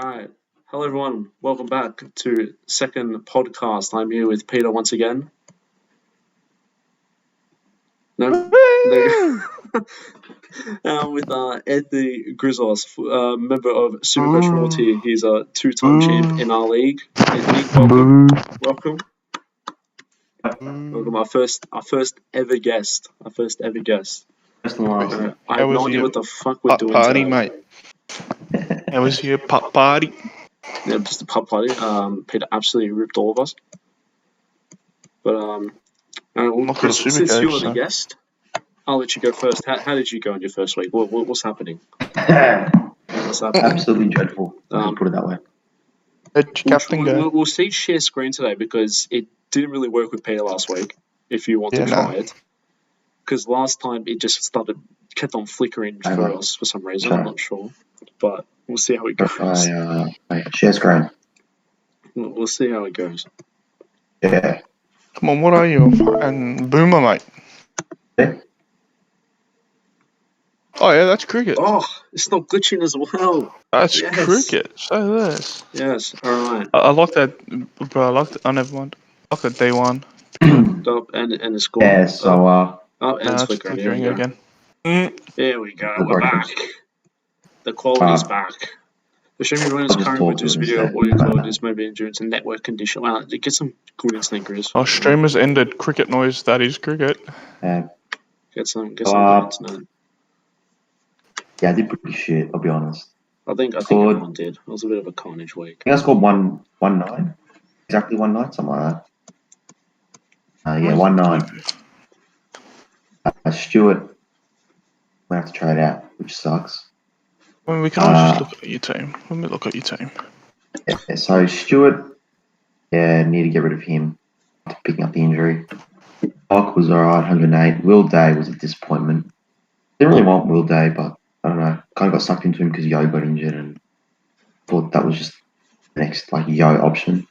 Alright. Hello everyone. Welcome back to second podcast. I'm here with Peter once again. No, no. With Anthony Grizzos, member of SuperCoach royalty. He's a two-time champ in our league. Anthony, welcome. Welcome. Our first ever guest. First and last. I have no idea what the fuck we're doing party, today. mate. How was your pop party? Yeah, just a pub party. Peter absolutely ripped all of us. But not Chris, gonna since supercoach, you were the so. guest, I'll let you go first. How did you go in your first week? What's happening? What's happening? Absolutely dreadful. I'll put it that way. How'd your captain go? We'll see share screen today because it didn't really work with Peter last week. If you want to try it, because last time it just kept on flickering for us for some reason. I'm not sure, but we'll see how it goes. Share screen. We'll see how it goes. Yeah. Come on, what are you? A fucking boomer, mate. Yeah. Oh yeah, that's cricket. Oh, it's not glitching as well. That's cricket. So this. Yes. All right. I like that, bro. I like. Oh, never mind. I like that day one. Up and it's gone. Yeah. So and it's flickering again. There we go. We're back. The quality's back. The stream runners currently with this video audio quality is maybe endurance and network condition. Wow, get some good instant grizz. Our streamers ended cricket noise. That is cricket. Get some good internet. Yeah, I did pretty shit. I'll be honest. I think everyone did. It was a bit of a carnage week. I think I scored 1-9. Exactly 1-9, something like that. Yeah, 1-9. Stuart, we have to try it out, which sucks. I mean, we can always just look at your team. Let me look at your team. Yeah, so Stuart, need to get rid of him after picking up the injury. Doc was alright, 108. Will Day was a disappointment. Didn't really want Will Day, but I don't know. Kind of got sucked into him because Yo got injured and thought that was just the next Yo option.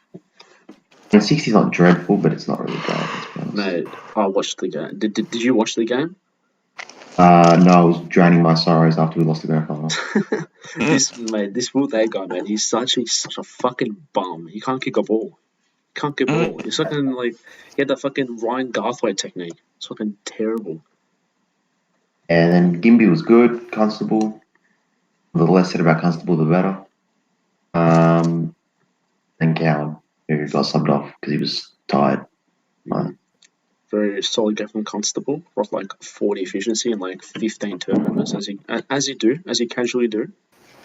And 60's not dreadful, but it's not really great. Let's be honest. Mate, I watched the game. Did you watch the game? No, I was drowning my sorrows after we lost the grand final. This Will Day guy, man, he's such a fucking bum. He can't kick a ball. Can't kick a ball. He's fucking he had that fucking Ryan Garthwaite technique. It's fucking terrible. And then Gimby was good. Constable. The less said about Constable, the better. And Cowan, who got subbed off because he was tired. Very solid game from Constable. Brought 40 efficiency and 15 turnovers, as you casually do.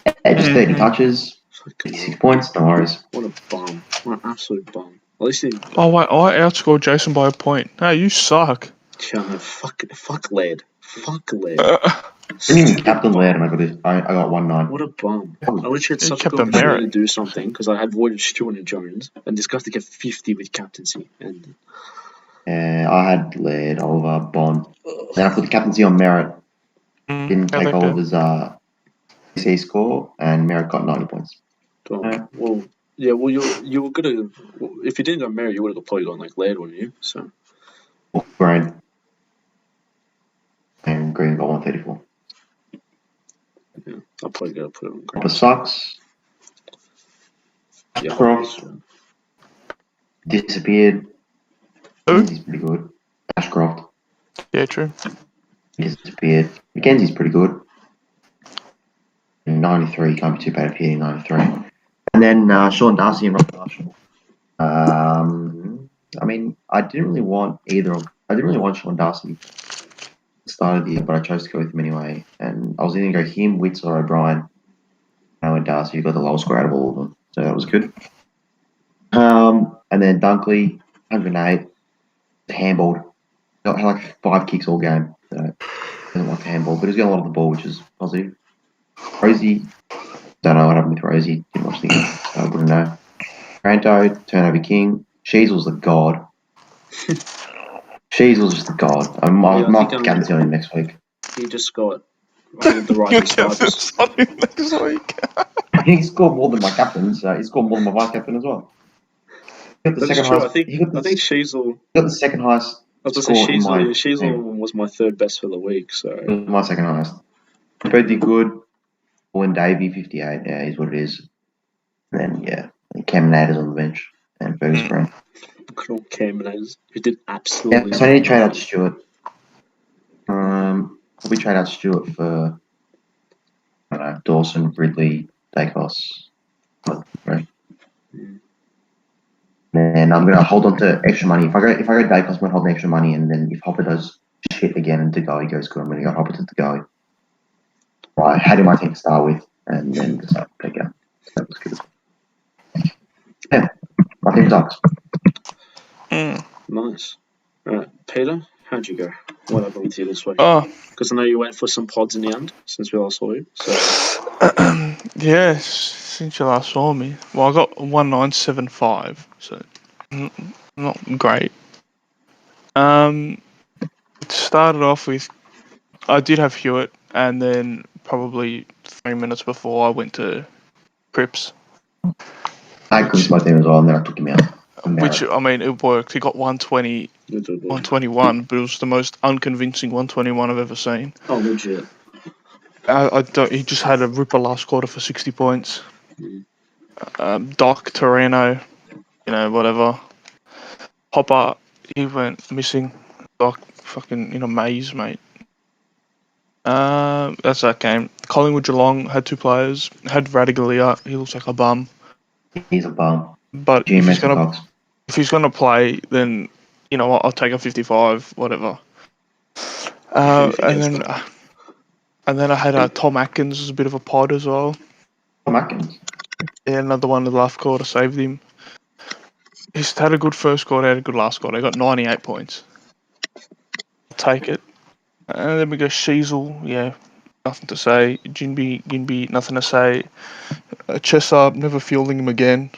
Yeah, just 30 touches, 56 points, no worries. What a bum. What an absolute bum. At least Oh wait, I outscored Jason by a point. Hey, you suck. Yeah, fuck Laird. Fuck Laird. Captain Laird, and I got 1-9. What a bum. I literally had such a good opportunity to do something because I had voided Stewart and Jones, and this guy to get 50 with captaincy. And I had Laird, Oliver, Bond. Then I put the captaincy on Merritt. Didn't take Oliver's PC score, and Merritt got 90 points. Well, you were gonna. If you didn't go Merritt, you would have probably gone Laird, wouldn't you? So. Green. And Green got 134. Yeah, I'll probably gotta put it on Green. The sucks. Yeah, Cross disappeared. He's pretty good. Ashcroft. Yeah, true. Disappeared. Mackenzie's pretty good. 93, can't be too bad if hitting 93. And then Sean Darcy and Rob Marshall. I mean, I didn't really want Sean Darcy at the start of the year, but I chose to go with him anyway. And I was either going to go him, Witts, or O'Brien. I went Darcy, who got the lowest score out of all of them. So that was good. And then Dunkley, 108, handballed. Had 5 kicks all game. So doesn't like the handball, but he's got a lot of the ball, which is positive. Rosie, don't know what happened with Rosie. Didn't watch the game, so I wouldn't know. Granto, turnover king. Sheasel's the god. Sheasel's just the god. I might captaincy on him next week. He just got the right starters. Next week. He scored more than my captain, so he scored more than my vice captain as well. He got the second highest. I think Sheasel got the second highest. I was going to say Sheasel was my third best for the week, so it was my second highest. Both did good. Owen Davey, 58. Yeah, is what it is. And then, Cam Nader's on the bench and Fergus Green. Good old Cam Nader, who did absolutely so I need to trade out Stewart. Probably trade out Stewart for, I don't know, Dawson, Ridley, Dacos. Right. And I'm gonna hold on to extra money. If I go Dacos, I'm gonna hold the extra money, and then if Hopper does shit again and DeGoey goes good, I'm gonna go Hopper to DeGoey. I had him, I think, to start with, and then decide to take out. That was good. Yeah, my team sucks. Nice. Alright, Peter, how'd you go? What happened with you this week? Oh, because I know you went for some pods in the end since we last saw you. So yes, since you last saw me. Well, I got 1975, so not great. It started off with I did have Hewitt, and then probably 3 minutes before I went to Cripps. I had Cripps my team as well, and then I took him out. Which, I mean, it worked. He got 120, 121, but it was the most unconvincing 121 I've ever seen. Oh, legit. I don't. He just had a ripper last quarter for 60 points. Doc, Torino, whatever. Hopper, he went missing. Doc, fucking in a maze, mate. That's that game. Collingwood Geelong had 2 players. Had Radigalia. He looks like a bum. He's a bum. But if he's gonna play, then you know what? I'll take a 55, whatever. And then I had Tom Atkins as a bit of a pod as well. Tom Atkins. Yeah, another one in the last quarter saved him. He's had a good first quarter, had a good last quarter. He got 98 points. I'll take it. And then we go Sheasel, yeah, nothing to say. Ginby, nothing to say. Chesser, never fielding him again.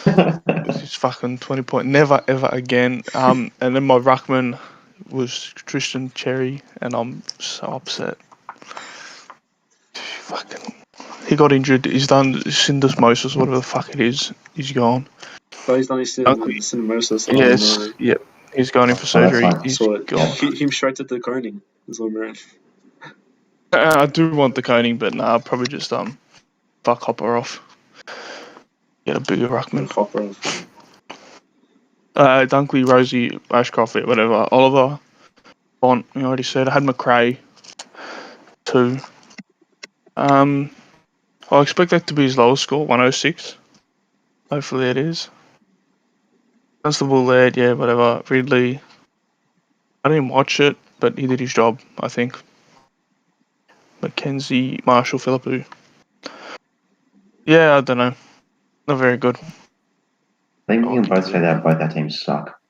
He's fucking 20 point. Never ever again. And then my ruckman was Tristan Cherry, and I'm so upset. Fucking, he got injured. He's done syndesmosis, whatever the fuck it is. He's gone. Oh, he's done his syndesmosis. Yes, yep. He's going in for surgery. He's gone. Him straight to the coning. Is what we're at. I do want the coning, but I'll probably just fuck Hopper off. Get a bigger ruckman. Hopper off. Dunkley, Rosie, Ashcroft, whatever. Oliver, Bont, we already said. I had McRae, 2. I expect that to be his lowest score, 106. Hopefully it is. Constable led, yeah, whatever. Ridley, I didn't watch it, but he did his job, I think. Mackenzie, Marshall, Philippou. Yeah, I don't know. Not very good. I think we can both say that both our teams suck.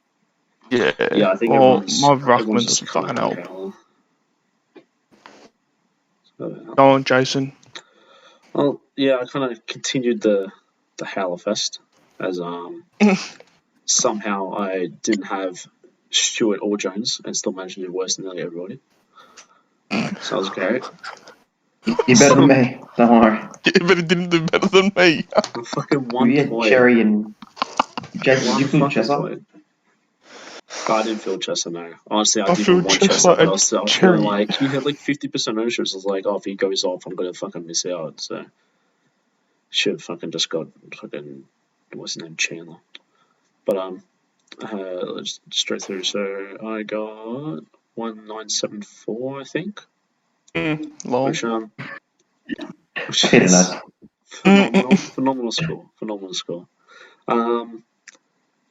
Yeah, I think my ruckman doesn't fucking help. Go on, Jason. Well, yeah, I kind of continued the Howlerfest as somehow I didn't have Stewart or Jones and still managed to do worse than nearly everybody. So that was great. You're better than me. Don't worry. Yeah, but it didn't do better than me. I fucking one point. Cherry and Jason, did you feel Chesser? I didn't feel Chesser, no. Honestly, I didn't want Chesser, but I was feeling like he had like 50% ownership. So I was like, oh, if he goes off, I'm going to fucking miss out. So should have fucking just got fucking, what's his name, Chandler. But let's straight through. So I got 1974, I think. Long. Which is phenomenal score.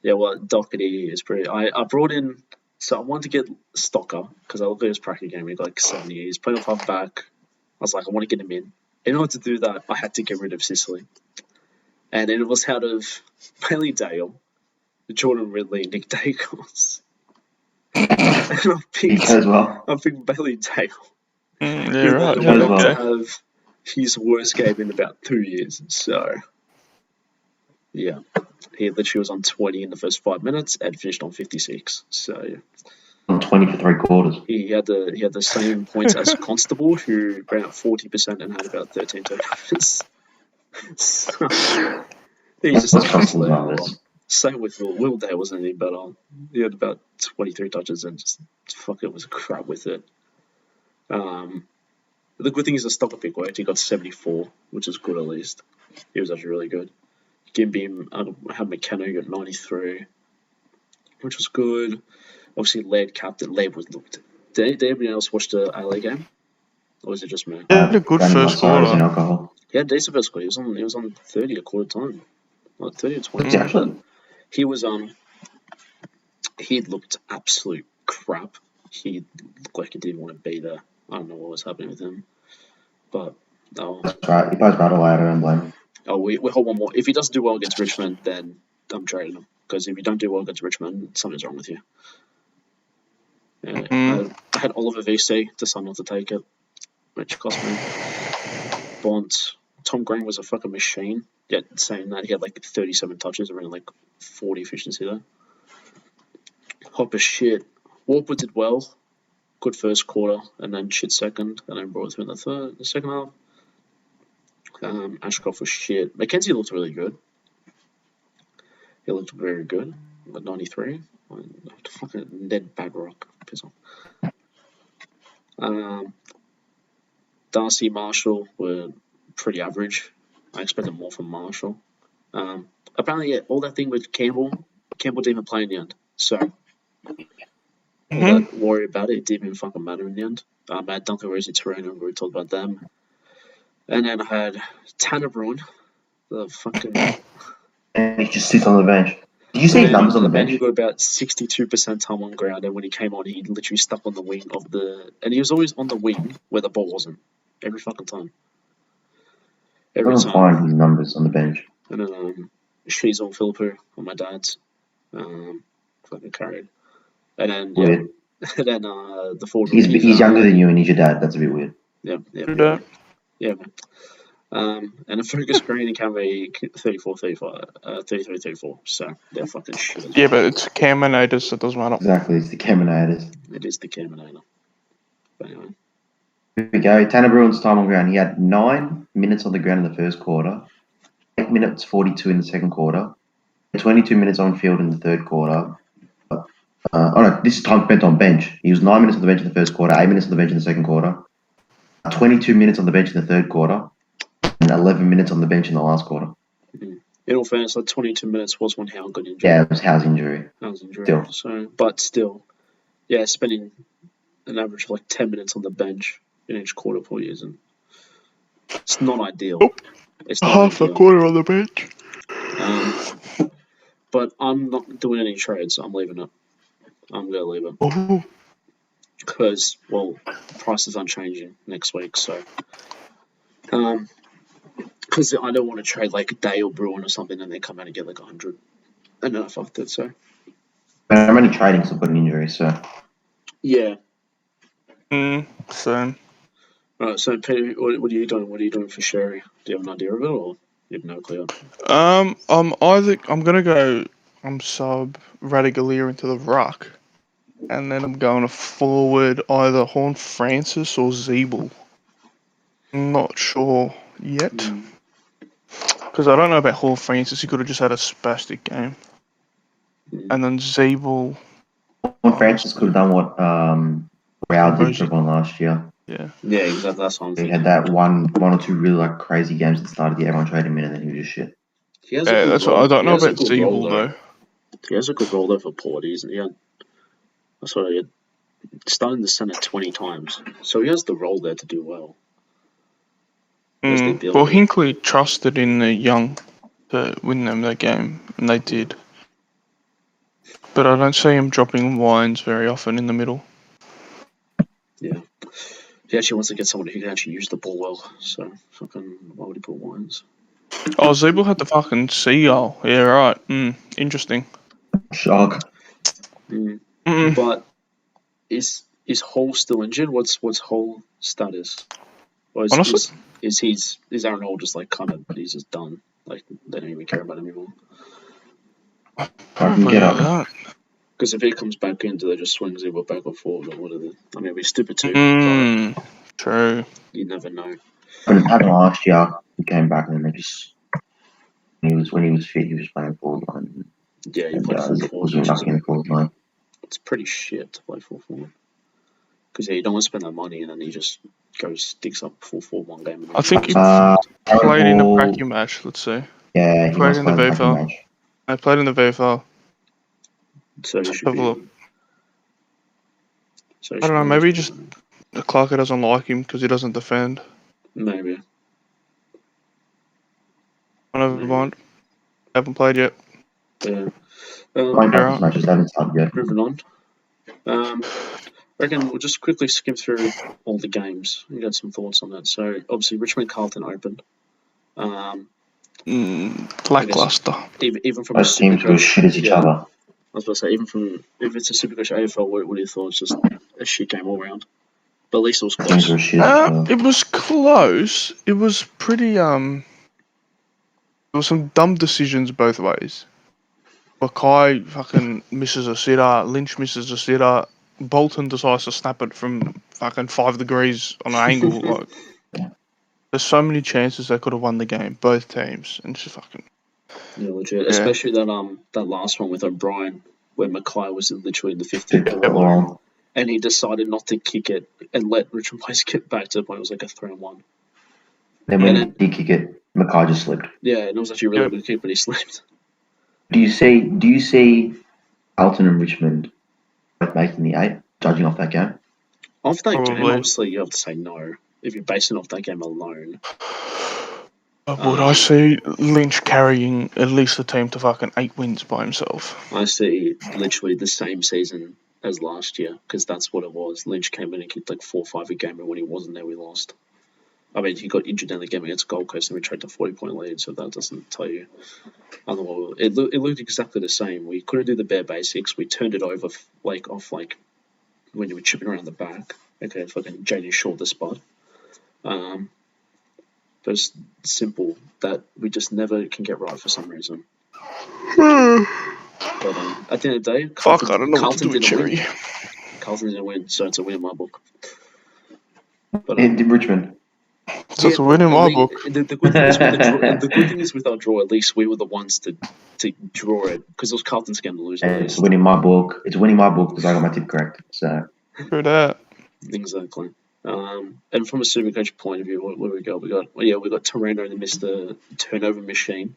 Yeah, well, Doherty is pretty. I brought in, so I wanted to get Stocker because I looked at his practice game. He got like 70. He's playing off half back. I was like, I want to get him in. In order to do that, I had to get rid of Sicily, and it was out of Bailey Dale, Jordan Ridley, Nick Dacos. And I picked Bailey Dale. Yeah, right. Went on to have his worst game in about 2 years. So, yeah. He literally was on 20 in the first 5 minutes and finished on 56. So, yeah. On 20 for 3 quarters. He had the same points as Constable, who ran at 40% and had about 13 turnovers. So, he's just a same with Will Day wasn't any better. He had about 23 touches and just it was crap with it. The good thing is the Stocker pick worked. He got 74, which is good at least. He was actually really good. Gimby had McKenna got 93, which was good. Obviously, Laird captain. Laird was looked. Did anybody else watch the LA game? Or was it just me? He had a good first quarter. He had a decent first quarter. He was on 30 a quarter time. Like 30 or 20. Actually, he was he looked absolute crap. He looked like he didn't want to be there. I don't know what was happening with him. But that's right. He plays battle out. I don't blame him. Oh, we hold one more. If he doesn't do well against Richmond, then I'm trading him. Because if you don't do well against Richmond, something's wrong with you. I had Oliver VC, decided not to take it, which cost me. Bont. Tom Green was a fucking machine. Yet saying that, he had like 37 touches, around like 40 efficiency there. Hopper shit. Warper did well. Good first quarter, and then shit second, and then brought through in the second half. Ashcroft was shit. Mackenzie looked really good. He looked very good. But 93. Fucking Ned Bagrock. Piss off. Darcy, Marshall were pretty average. I expected more from Marshall. Apparently, yeah, all that thing with Campbell didn't even play in the end. So, all that worry about it didn't even fucking matter in the end. I had Duncan Rosie Torino, we talked about them. And then I had Tanner Bruin, the fucking... And he just sits on the bench. Did you see his numbers on the bench? He got about 62% time on ground, and when he came on, he literally stuck on the wing of the... And he was always on the wing where the ball wasn't. Every fucking time. I don't find his numbers on the bench. And then she's on Philippo on my dad's. Fucking carried. And then, yeah. Weird. And then the forward... He's younger than you and he's your dad. That's a bit weird. Yeah, man. And then Fergus Green and Camry 33-34. So they're fucking shit. Yeah, but it's Caminators, so it doesn't matter. Exactly, it's the Caminators. It is the Caminator. But anyway. Here we go. Tanner Bruin's time on ground. He had 9 minutes on the ground in the first quarter, 8 minutes 42 in the second quarter, 22 minutes on field in the third quarter. This is time spent on bench. He was 9 minutes on the bench in the first quarter, 8 minutes on the bench in the second quarter, 22 minutes on the bench in the third quarter, and 11 minutes on the bench in the last quarter. In all fairness, that 22 minutes was when Howe got injured. Yeah, it was Howe's injury. Still, spending an average of like 10 minutes on the bench in each quarter for years, and it's not ideal. It's not half ideal. A quarter on the bench. But I'm not doing any trades. I'm leaving it. I'm going to leave it. Because, prices aren't changing next week, so... Because I don't want to trade like Dale Bruin or something and then come out and get like 100. And then I fucked it, so... I'm only trading to put an injury, so... Yeah. Same. Alright, so Peter, what are you doing? What are you doing for Sherry? Do you have an idea of it, or you have no clue? I'm gonna go. I'm sub Radagalier into the ruck, and then I'm going to forward either Horn Francis or Zeeble. I'm not sure yet, because I don't know about Horn Francis. He could have just had a spastic game, and then Zeeble. Horn Francis could have done what Rao did for everyone last year. Yeah, exactly. That's what I'm thinking. He had that one or two really like crazy games at the start of the year. Everyone traded him in, and then he was just shit. That's what I don't know about Zeeble though. He has a good role there for Port, isn't he? That's what I had. Starting the centre 20 times, so he has the role there to do well. Well, Hinkley trusted in the young to win them that game, and they did. But I don't see him dropping lines very often in the middle. Yeah. He actually wants to get someone who can actually use the ball well, so fucking why would he put Wines? Oh, Zeeble had the fucking seagull. Yeah, right. Interesting. Shock. But is Hall still injured? What's Hall status? Or honestly, is Aaron Hall just like kind of he's just done? Like they don't even care about him anymore. I can get up. Because if he comes back in, do they just swing Zeeble back or forward, or what are they? I mean, it'd be stupid too. True. You never know. When it happened last year, he came back and then they just when he was fit, he was playing forward line. Yeah, he played full forward. It's pretty shit to play full forward. Because you don't want to spend that money and then he just goes sticks up full 4-1 game. And I think he played in a pracky match. Let's see. Yeah, he played in the VFL match. I played in the VFL. So he should Have a look. So I don't know. Maybe just Clarker doesn't like him because he doesn't defend. Maybe. Never mind. Haven't played yet. Yeah. Matches haven't started yet. Moving on. I reckon we'll just quickly skim through all the games and get some thoughts on that. So obviously Richmond Carlton opened. Lackluster. Even from Both teams were shit as each other. I was about to say, even from if it's a SuperCoach AFL, what are your thoughts? Just a shit game all round. But at least it was close. It was close. It was pretty There was some dumb decisions both ways. Mackay fucking misses a sitter. Lynch misses a sitter. Bolton decides to snap it from fucking 5 degrees on an angle. Like, there's so many chances they could have won the game, both teams, and just fucking. Yeah, legit. Yeah. Especially that last one with O'Brien, where Mackay was literally in the 50th and he decided not to kick it and let Richmond players get back to the point it was like a 3-on-1. Then when he did kick it, Mackay just slipped. Yeah, and it was actually a really good kick, but he slipped. Do you see Carlton and Richmond both making the 8, judging off that game? Off that game, obviously you have to say no. If you're basing off that game alone. Would I see Lynch carrying at least the team to fucking 8 wins by himself? I see literally the same season as last year, because that's what it was. Lynch came in and kicked like 4 or 5 a game, and when he wasn't there, we lost. I mean, he got injured in the game against Gold Coast, and we tracked a 40-point lead, so that doesn't tell you. Otherwise, it looked exactly the same. We couldn't do the bare basics. We turned it over off when you were chipping around the back. Okay, fucking Jaden short the spot. But it's simple that we just never can get right for some reason. But at the end of the day, Carlton didn't win. Carlton didn't win, so it's a win in my book. But in Richmond. So it's a win in my book. The good thing is with our draw, at least we were the ones to draw it, because it was Carlton's game to lose. It's winning my book. It's winning my book because I got my tip correct. So. True that. Exactly. And from a SuperCoach point of view, where we go? We got Torino that missed the turnover machine.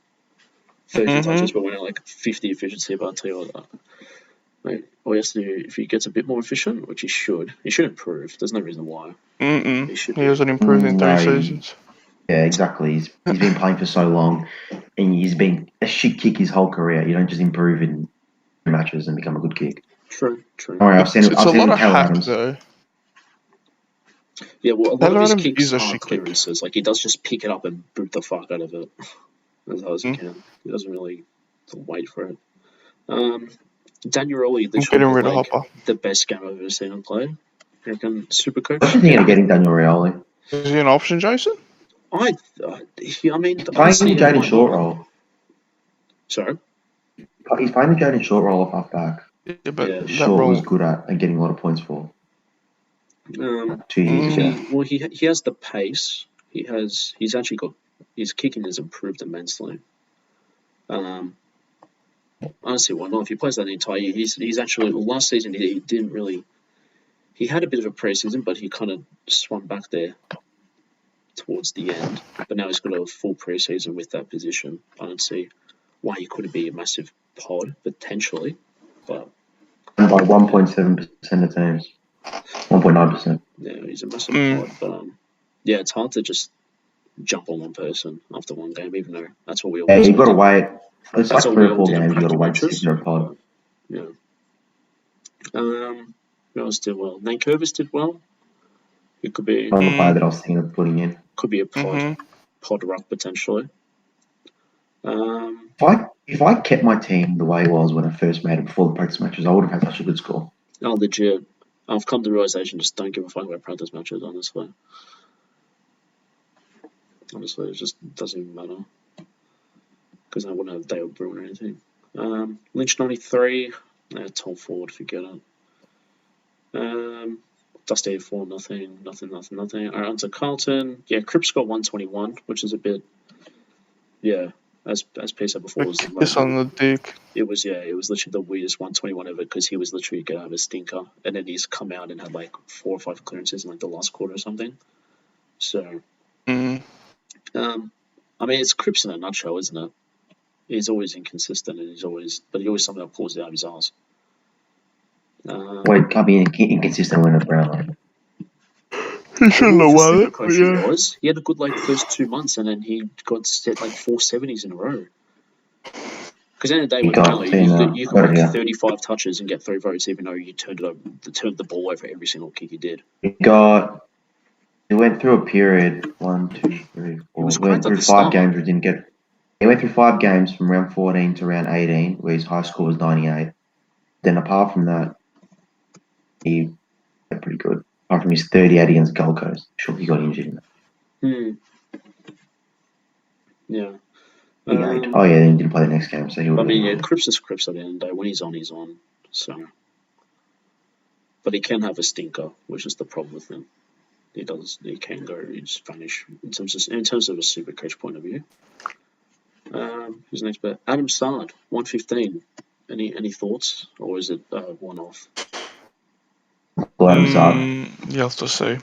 30 touches, but went at 50 efficiency. But I'll tell you what, mate, all he has to do, if he gets a bit more efficient, which he should improve. There's no reason why. He hasn't improved in 3 seasons. Yeah, exactly. He's been playing for so long, and he's been a shit kick his whole career. You don't just improve in matches and become a good kick. True. All right, I've seen it. It's a lot of hack, though. Yeah, well, a lot of his kicks are clearances. He does just pick it up and boot the fuck out of it as hard as he can. He doesn't really wait for it. Daniel Rowley, the best game I've ever seen him play. You reckon SuperCoach? What's the thing of getting Daniel Rowley? Is he an option, Jason? I mean, playing the Jaden Short role. Sorry? He's playing the Jaden Short role off half-back. Yeah, but Short was good at and getting a lot of points for. 2 years ago. He has the pace. He's actually got his kicking has improved immensely. Honestly, why not? If he plays that entire year, he's actually last season he didn't really. He had a bit of a preseason, but he kind of swung back there towards the end. But now he's got a full preseason with that position. I don't see why he couldn't be a massive pod potentially, but by 1.7% of teams. 1.9%. Yeah, he's a massive pod, but it's hard to just jump on one person after one game, even though that's what we all. Yeah, you got to wait. It's like 3 or 4 games. You got to wait to see your pod. Yeah. Who else did well? Nankervis did well. It could be. Another player that I was thinking of putting in. Could be a pod ruck potentially. If I kept my team the way it was when I first made it before the practice matches, I would have had such a good score. Oh, legit. I've come to the realization, just don't give a fuck about practice matches, honestly. Honestly, it just doesn't even matter. Because I wouldn't have Dale Bruin or anything. Lynch 93. Tom Ford, forget it. Dusty 84, nothing. Alright, on to Carlton. Yeah, Cripps got 121, which is a bit. Yeah. as P said before, was kiss on the dick. It was literally the weirdest 121 ever because he was literally going to have a stinker, and then he's come out and had like 4 or 5 clearances in like the last quarter or something. So, I mean, it's Cripps in a nutshell, isn't it? He's always inconsistent, and but he always somehow pulls it out of his ass. Wait, can't be inconsistent when a Brownlow. He shouldn't have won it. Yeah. He had a good first 2 months, and then he got set like 4 70s in a row. Because at the end of the day, you got 35 touches and get 3 votes, even though you turned the ball over every single kick you did. He went through a period 1, 2, 3, 4. He went through 5 games where he didn't get. He went through 5 games from round 14 to round 18, where his high score was 98. Then apart from that, he went pretty good. Apart from his 38 against Gold Coast, sure he got injured in that. Yeah. Then he didn't play the next game, so he would. Cripps is Cripps at the end of the day. When he's on, he's on. So, but he can have a stinker, which is the problem with him. He can go. He's vanish in terms of a SuperCoach point of view. Who's next? But Adam Sard, 115. Any thoughts, or is it one off? Adam Sard. You have to see.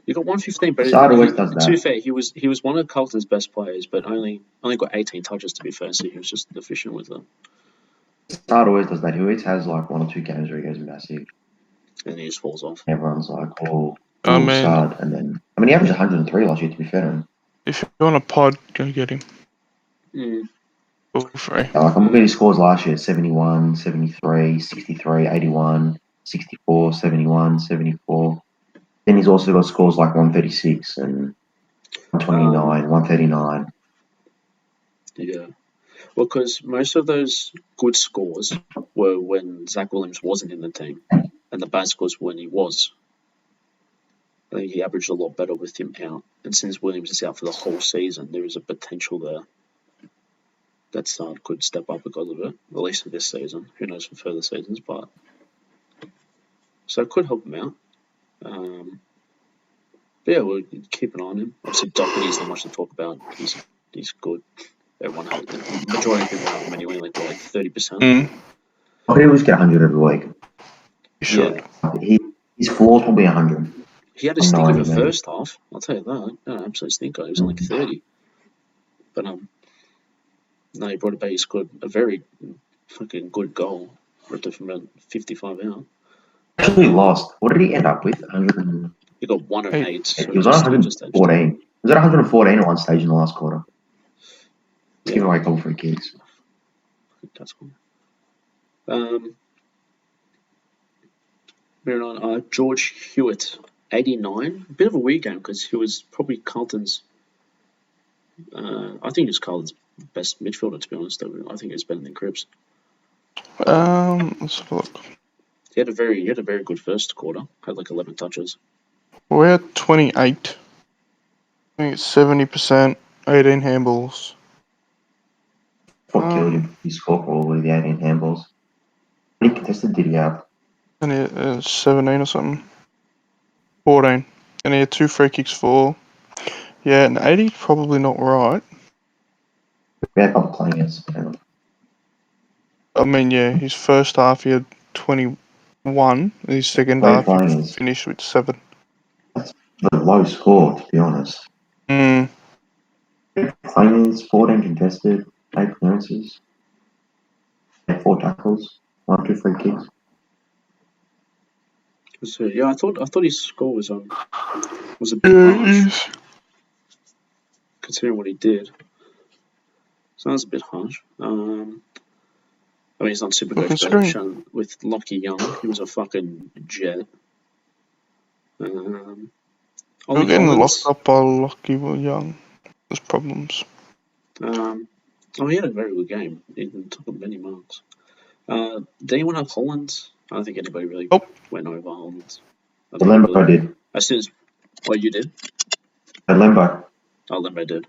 You got 115, but Sard always does that. To be fair, he was one of Carlton's best players, but only got 18 touches to be fair, so he was just efficient with them. Sard always does that. He always has like 1 or 2 games where he goes massive, and he just falls off. Everyone's like, Sard, and then he averaged 103 last year. To be fair to him. If you're on a pod, go get him. Like, I'm looking at his scores last year: 71, 73, 63, 81, 64, 71, 74. Then he's also got scores like 136 and 129, 139. Yeah. Well, because most of those good scores were when Zach Williams wasn't in the team, and the bad scores when he was. I think he averaged a lot better with him out. And since Williams is out for the whole season, there is a potential there that Sard could step up because of it, at least for this season. Who knows for further seasons, but... So it could help him out. But yeah, we'll keep an eye on him. Obviously, Doherty isn't much to talk about. He's good. Everyone has the majority of people have him anyway, like 30%. He always get 100 every week. Sure. Yeah. His floor's probably 100. He had a stinker in the first half. I'll tell you that. No, absolute stinker. He was on like 30. But no, he brought it back. He scored a very fucking good goal. Ripped it from about 55 out. Actually lost. What did he end up with? 100. He got 108. So he was on 114. He was at 114 at one stage in the last quarter. He's giving away a couple free kicks. That's cool. Moving on, George Hewitt, 89. A bit of a weird game because he was probably Carlton's. I think he was Carlton's best midfielder, to be honest. I think he was better than Cripps. Let's have a look. He had a very good first quarter. Had like 11 touches. We're at 28. I think it's 70%, 18 handballs. What killed him? He scored probably the 18 handballs. How many contested did he have? And he had 17 or something. 14. And he had 2 free kicks for. Yeah, an 80, probably not right. We had a couple playing against. I mean, yeah, his first half he had 21. And his second half he finished with 7. That's a low score, to be honest. Players, 14 contested, 8 clearances, 4 tackles, 1, 2 free kicks. So, yeah, I thought his score was a bit harsh, considering what he did. So that was a bit harsh. I mean, he's not SuperCoach, but with Lockie Young, he was a fucking jet. We're getting locked up by Lockie Young. There's problems. He had a very good game. He took many marks. Did anyone have Holland? I don't think anybody really went over Holland. Lembo did. As soon as... Well, you did? Lembo. Oh, Lembo did.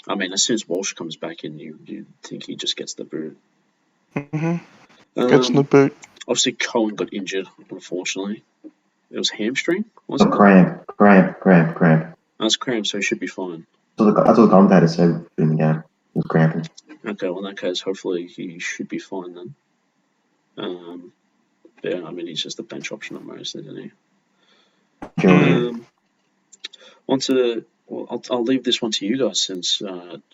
I mean, as soon as Walsh comes back in, you think he just gets the boot. Gets the boot. Obviously, Cohen got injured, unfortunately. It was hamstring, wasn't it? Cramp. That's cramp, so he should be fine. That's what the commentator said in the game. It was cramping. Okay, well in that case, hopefully he should be fine then. Yeah, I mean he's just a bench option at most, isn't he? I'll leave this one to you guys since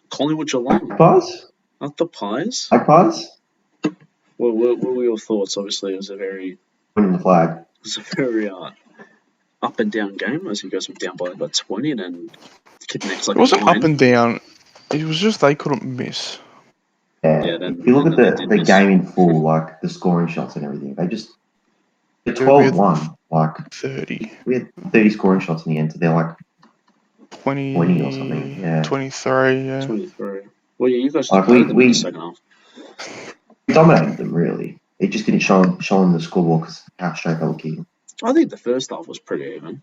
Collingwood Geelong. Magpies? Not the Pies. Magpies? What were your thoughts? Obviously, it was a very Winning the flag. Up and down game as you guys were down by about 20 and then kid next like It wasn't 9. up and down. It was just they couldn't miss. Yeah. If you look at the game in full, like the scoring shots and everything, they're 12-1. Like 30. We had 30 scoring shots in the end, so they're like 20 or something. Yeah. 23, yeah. 23. Well, yeah, you guys Like played them in the second half. We dominated them, really. It just didn't show in the scoreboard because how straight they were kicking. I think the first half was pretty even.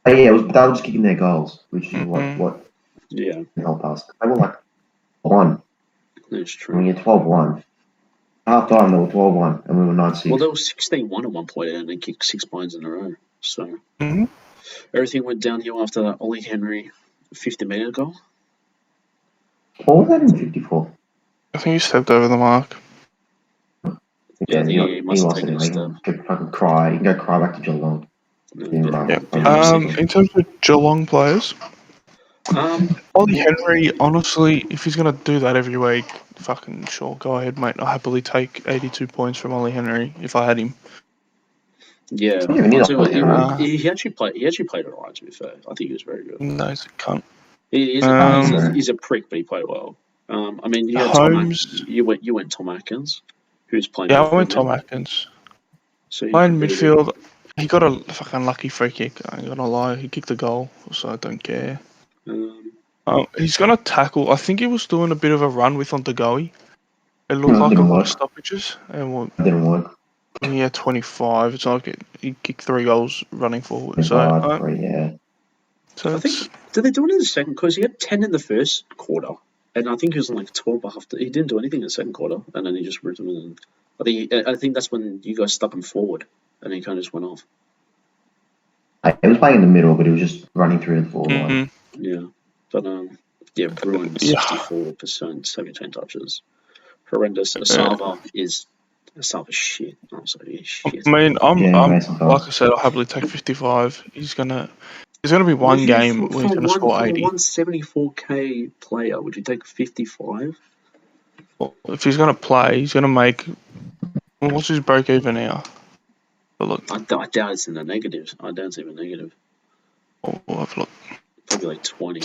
Yeah, they were just kicking their goals, which is what helped us. They were like 1. That's true. When you're 12-1, half time they were 12-1, and we were 9-6. Well, they were 16-1 at one point and then kicked 6 points in a row. So everything went downhill after that Ollie Henry 50-metre goal. What was that in 54? I think he stepped over the mark. Yeah, he must have taken a step. He can fucking cry. He can go cry back to Geelong. In terms of Geelong players, Ollie Henry, honestly, if he's going to do that every week, fucking sure, go ahead, mate. I'll happily take 82 points from Ollie Henry if I had him. Yeah, he actually played alright. To be fair, I think he was very good. No, he's a cunt. He's a prick, but he played well. I mean, you had Holmes. You went Tom Atkins, who's playing. Yeah, I went Tom Atkins. So playing midfield, he got a fucking lucky free kick. I ain't gonna lie, he kicked a goal, so I don't care. He's gonna tackle. I think he was doing a bit of a run with on Degoe. It looked like a lot of stoppages, and it didn't work. He had 25. It's like he kicked 3 goals running forward. So I think did they do it in the second? Because he had 10 in the first quarter, and I think he was on like 12 after. He didn't do anything in the second quarter, and then he just ripped them in. I think that's when you guys stuck him forward, and he kind of just went off. He was playing in the middle, but he was just running through the forward line. Yeah, but Bruin 64%, 17 touches, horrendous. Asava is shit. Honestly, he's shit. I mean, like I said, I'll happily take 55. There's gonna be one game where he's gonna score 80. For a 174k player, would you take 55? Well, if he's gonna play, he's gonna make. What's his break even now? But look, I doubt it's in the negatives. I doubt it's even negative. We'll have a look. Probably like 20.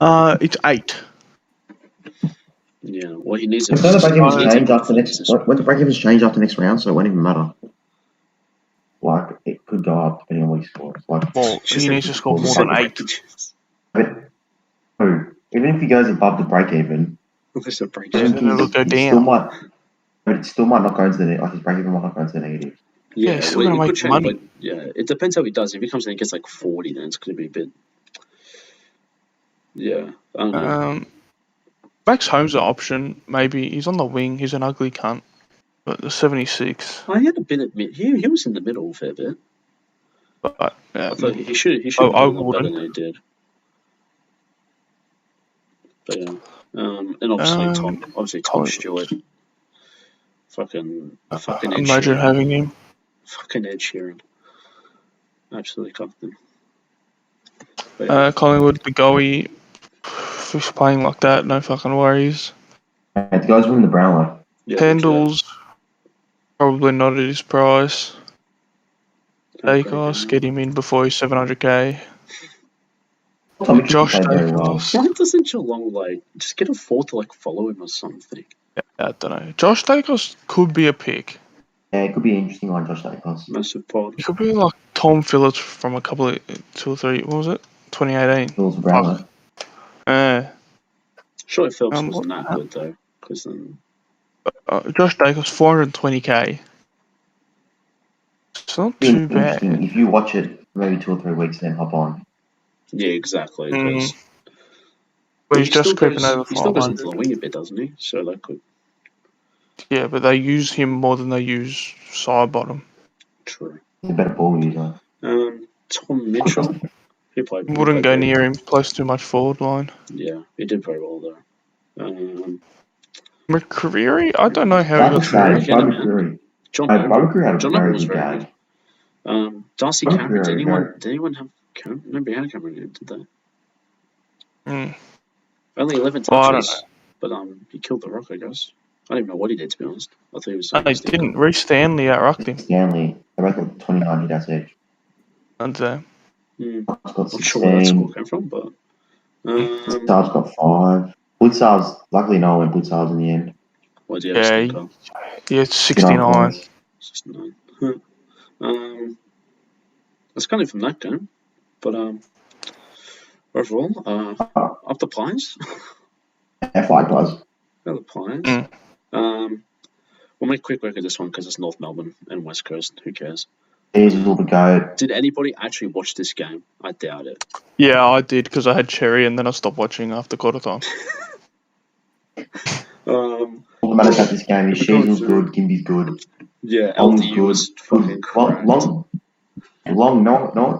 It's 8. Yeah, well, he needs. When the break evens change after next round, so it won't even matter. Like it could go up depending on what he scores. He needs to score more than 8. But even if he goes above the break even, it'll go down. It still might not go into the his break even might not go into the negative. Yeah, he's still gonna make money. But it depends how he does. If he comes in and gets like 40, then it's gonna be a bit. Yeah, I don't know. Max Holmes' an option. Maybe he's on the wing. He's an ugly cunt. But the 76. I had a bit of he was in the middle a fair bit. But I thought he should have done a lot better than he did. But yeah, and obviously Tom Stewart. Fucking Ed imagine Sheeran. having him. Fucking Ed Sheeran. Absolutely cocked him. Collingwood, Degoe. If he's playing like that, no fucking worries. The guys win the Brownlow. Pendles, probably not at his price. Dacos, get him in before he's 700k. Josh Dacos. Why doesn't Geelong just get a fourth to follow him or something? Yeah, I don't know. Josh Dacos could be a pick. Yeah, it could be an interesting one, Josh Dacos. Massive pod. He could be like Tom Phillips from a couple of 2 or 3. What was it? 2018. Phillips Brownlow. Surely Phillips wasn't that good though, because then. Josh Dacos 420k. It's not too bad. If you watch it maybe 2 or 3 weeks, then hop on. Yeah, exactly. But he's just creeping over 500. He still goes into the wing a bit, doesn't he? So that could. Yeah, but they use him more than they use side bottom. True. He's a better ball user. Tom Mitchell. He played. Wouldn't go near him. Plays too much forward line. Yeah, he did very well though. McCreary? I don't know how he got McCreary. John McCreary had a Noble very was good very game. good. Darcy Cameron. Did anyone have Cameron? Nobody had Cameron, did they? Only 11 touches, but he killed the Rock, I guess. I don't even know what he did, to be honest. I thought he was. He didn't. Reece Stanley out-rucked him. Stanley, I reckon 29 hit each. And Not sure where that score came from, but. Blitzar's got 5. Blitzar's, luckily no one went Blitzar's in the end. What did he have? Yeah, 69. 69. That's kind of from that game, but overall, up the Pies. F5 Pies. Up the Pies. We'll make quick work of this one because it's North Melbourne and West Coast. Who cares? Did anybody actually watch this game? I doubt it. Yeah, I did because I had Cherry and then I stopped watching after quarter time. All the matter about this game is Sheason's good, Gimby's good. Yeah, LDU was fucking cracked. Long. No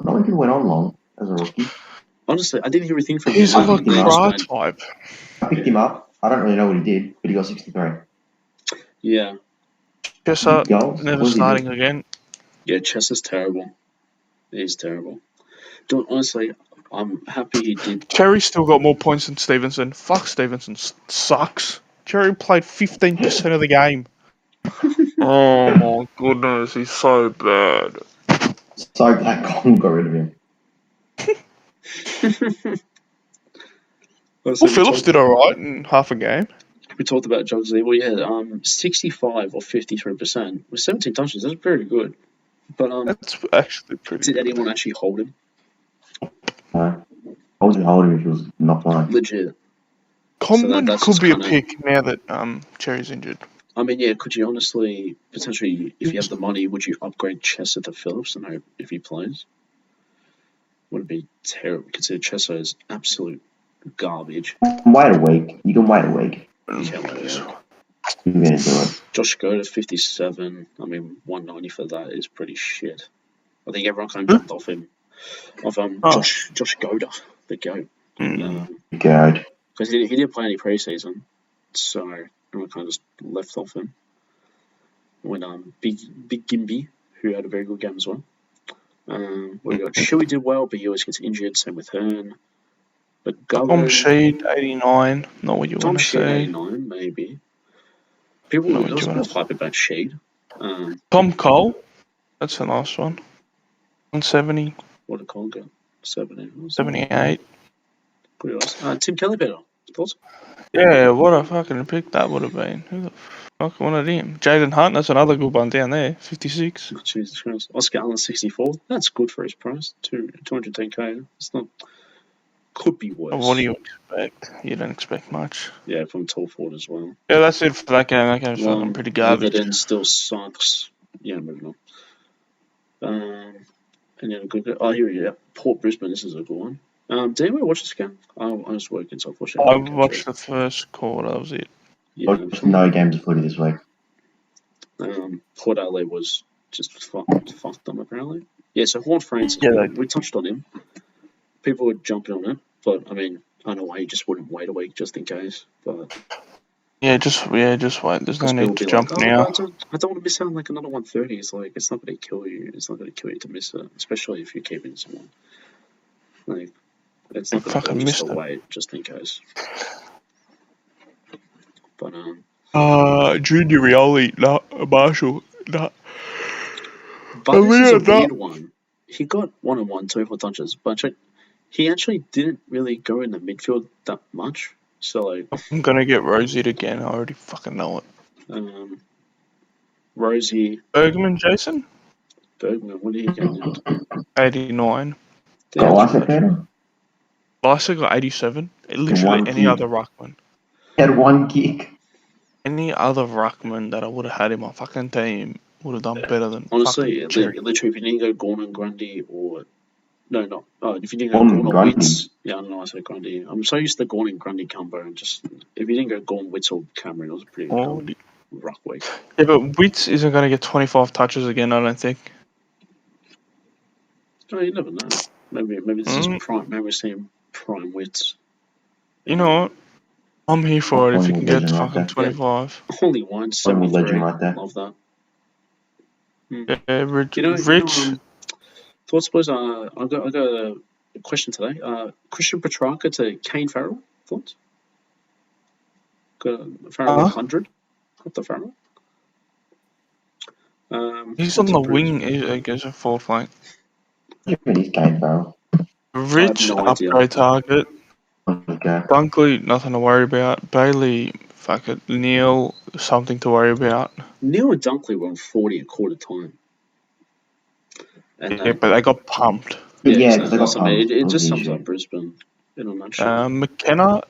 one who went on long as a rookie. Honestly, I didn't hear anything from him. He's like a type. I picked him up. I don't really know what he did, but he got 63. Yeah. Chesser never starting again. Yeah, Chesser's terrible. He's terrible. Honestly, I'm happy he did. Cherry still got more points than Stevenson. Fuck, Stevenson sucks. Cherry played 15% of the game. Oh my goodness, he's so bad. So glad Colin got rid of him. Well, Phillips did alright in half a game. We talked about Jogsy. Well, yeah, 65 or 53% with 17 touches. That's very good. But that's actually pretty. Did anyone actually hold him? No. I wasn't holding him if he was not playing. Legit. Coleman could be a pick now that Cherry's injured. I mean, yeah, could you honestly, potentially, if you have the money, would you upgrade Chesser to Phillips and hope if he plays? Would it be terrible? Consider Chesser is absolute garbage. Wait a week. You can wait a week. You can't wait a week. You're going to do it. Josh Goda, 57. I mean, 190 for that is pretty shit. I think everyone kind of jumped off him. Josh Goda, the GOAT. GOAT. Because he didn't play any preseason, so everyone kind of just left off him. When Big Gimby, who had a very good game as well. We got Shuey did well, but he always gets injured. Same with Hearn. But Tom Sheed, 89. Not what you want to say. 89, maybe. People there was a bit of hype about Sheed. Tom Cole, that's a nice one. 170. What did Cole go? 70. 78. Pretty nice. Tim Kelly better. Thoughts? Yeah, what a fucking pick that would have been. Who the fuck wanted him? Jaden Hunt, that's another good one down there. 56. Jesus Christ. Oscar Allen, 64. That's good for his price. 210k. It's not. Could be worse. What do you expect? You don't expect much. Yeah, from tall forward as well. Yeah, that's it for that game. That game's fucking pretty garbage. Everton still sucks. Yeah, moving on. And then a good. Oh, here we go. Port Brisbane. This is a good one. Did anyone watch this game? I was working, so unfortunately. I watched the first quarter. That was it. Yeah, no games of footy this week. Port Adelaide was just fucked them apparently. Yeah, so Horn Francis. Yeah, we touched on him. People were jumping on it, but I mean, I don't know why you just wouldn't wait a week just in case. But just wait. There's no need to jump now. I don't want to miss out on like another 130. It's like it's not going to kill you. It's not going to kill you to miss it, especially if you're keeping someone. Like it's not going to kill you to wait just in case. But Junior Rioli, Marshall, But this is a weird one. He got 1-on-1, 2 touches, but he actually didn't really go in the midfield that much. So like, I'm gonna get Rosie again. I already fucking know it. Rosie. Bergman, Jason. Bergman, what did he get? 89. Lysa got 87. Literally any other ruckman. He had 1 kick. Any other ruckman that I would have had in my fucking team would have done better than. Honestly, literally, if you didn't go Gordon Grundy or. No, not. If you didn't go Gordon or Witz. Yeah, I don't know, I said Grundy. I'm so used to the Gordon Grundy combo, and just. If you didn't go Gordon, Witz, or Cameron, it was a pretty rough week. Yeah, but Witz isn't going to get 25 touches again, I don't think. Oh, you never know. Maybe this is prime. Maybe we're seeing prime wits. You know what? I'm here for it if you can get fucking 25. Yeah. Holy wine, 73. Right there. Love that. Yeah, Rich. Thoughts, boys? I got a question today. Christian Petrarca to Kane Farrell. Thoughts? Got Farrell 100. Got the Farrell. He's on the wing. I guess a full flank. He's Kane Farrell. Rich upgrade target. Okay. Dunkley, nothing to worry about. Bailey, fuck it. Neil, something to worry about. Neil and Dunkley were on 40 a quarter time. And, yeah, but they got pumped. Yeah, because they got pumped. It just sums up Brisbane in a nutshell. McKenna,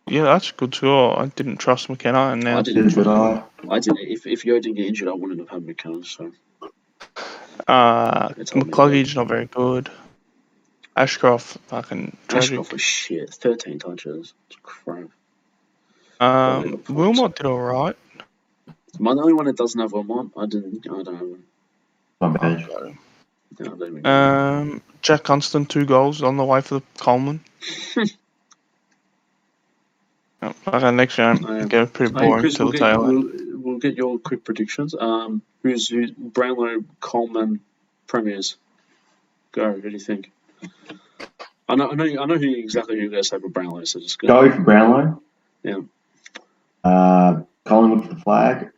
yeah, that's a good score. I didn't trust McKenna, and now I didn't. If Yo didn't get injured, I wouldn't have had McKenna. So. McCluggage not very good. Ashcroft, fucking tragic. Ashcroft was shit. 13 touches. It's crap. Wilmot did alright. Am I the only one that doesn't have Wilmot? I don't have him. Jack Constant, 2 goals on the way for the Coleman. Okay, next game. Get pretty boring Chris, till the tail end. We'll get your quick predictions. Who's Brownlow, Coleman, Premiers? Go. Who do you think? I know exactly who you're going to say for Brownlow, so just go for Brownlow. Yeah. Collingwood for the flag.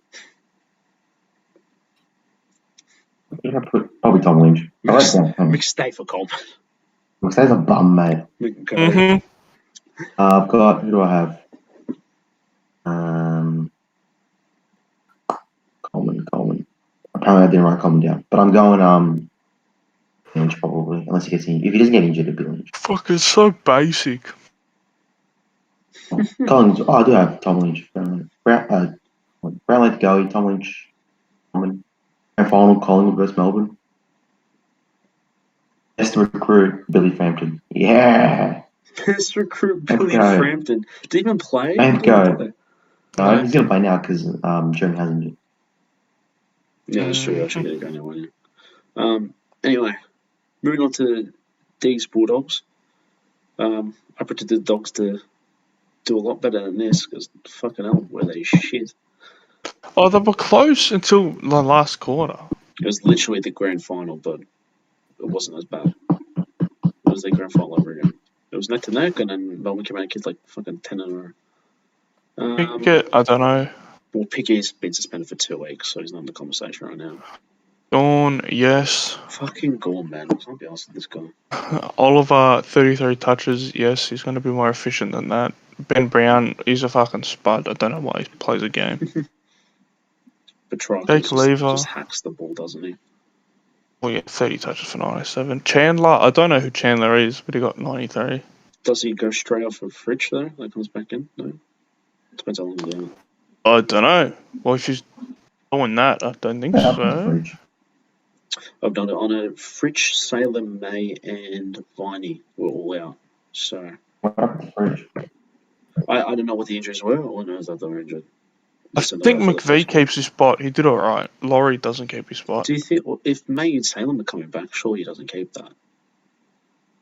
I put probably Tom Lynch. McStay for Coleman. McStay's a bum, mate. I've got, who do I have? Coleman. Apparently I didn't write Coleman down, but I'm going Lynch probably, unless he gets injured. If he doesn't get injured, it'll be Lynch. Fuck, it's so basic. Collins. Oh, I do have Tom Lynch. Brownlow to go. Tom Lynch. Grand final, Collingwood versus Melbourne. Best recruit, Billy Frampton. Yeah. Best recruit, Billy Frampton. Did he even play? Go. No, he's going to play now because Jeremy hasn't. Yeah, that's true. I should get it going anyway. Anyway, moving on to D's Bulldogs. I predicted the Dogs to do a lot better than this because fucking hell, were they shit. Oh, they were close until the last quarter. It was literally the grand final, but it wasn't as bad. It was the grand final over again. It was neck to neck, and then Melbourne came out and kicked like fucking 10 in a row. Pickett, I don't know. Well, Pickett's been suspended for 2 weeks, so he's not in the conversation right now. Gawn, yes. Fucking Gawn, man. I can't be honest with this guy. Oliver, 33 touches, yes, he's going to be more efficient than that. Ben Brown, he's a fucking spud. I don't know why he plays a game. Petrarca just hacks the ball, doesn't he? Well, yeah, 30 touches for 97. Chandler, I don't know who Chandler is, but he got 93. Does he go straight off of Fridge, though? That comes back in? No. Depends how long he's doing it. I don't know. Well, if he's doing that, I don't think so. I've done it on a Fridge, Salem, May, and Viney were all out. So. What happened to Fridge? I don't know what the injuries were. All I know is that they were injured. I think McVeigh keeps his spot. He did all right. Laurie doesn't keep his spot. Do you think if May and Salem are coming back, surely he doesn't keep that?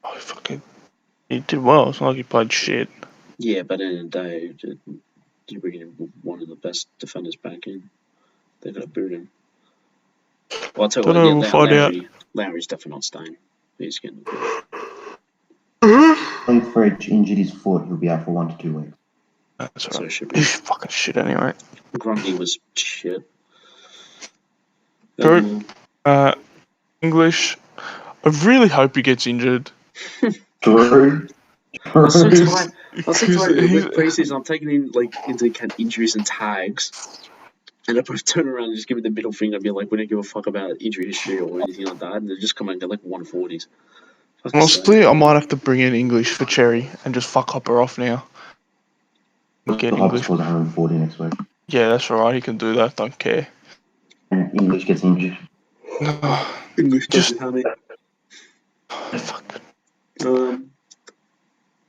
Oh, fucking. He did well. It's not like he played shit. Yeah, but at the end of the day, you bring in one of the best defenders back in. They're going to boot him. Well, I'll tell you what, we'll find out. Lowry's definitely not staying. He's getting the If Fridge injured his foot, he'll be out for 1 to 2 weeks. That's right. He's fucking shit anyway. Grundy was shit. True. English. I really hope he gets injured. True. I'm so tired. With preseason, I'm taking into account injuries and tags. And if I turn around and just give me the middle finger and be like, we don't give a fuck about injury history or anything like that, and they just come out and get like 140s. Honestly, I might have to bring in English for Cherry and just fuck Hopper off now. Get English. 140 next week. Yeah, that's alright. He can do that. Don't care. And English gets injured. English doesn't have it. Fuck.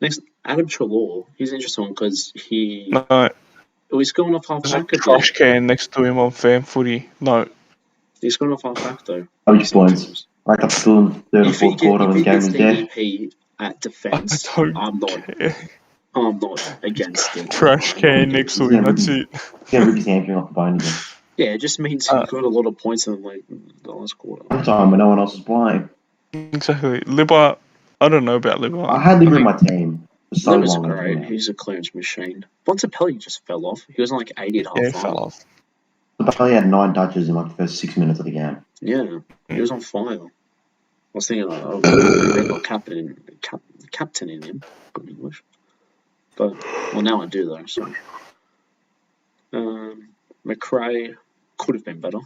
Next, Adam Treloar. He's an interesting one because he's going off half back. There's a trash can next to him on fan footy. No. He's going off half back though. How many points? Right up to the third or If he fourth quarter if when he the game gets was the dead. EP at defense, I don't I'm not care. against it. Trash I'm not can against next it. week. That's it. Yeah, rip his hamstring off the bone again. Yeah, it just means he got a lot of points in like the last quarter. One time when no one else was playing. Exactly. Libba, I don't know about Libba. I had Libba in my team for so Limmer's long. great. He's a clearance machine. Bontempelli just fell off. He was on like 80 at Yeah, half he fell off. He had 9 touches in like the first 6 minutes of the game. Yeah, he was on fire. I was thinking, maybe I'll captain in him. Good English. But, well, now I do though, so. McRae could have been better.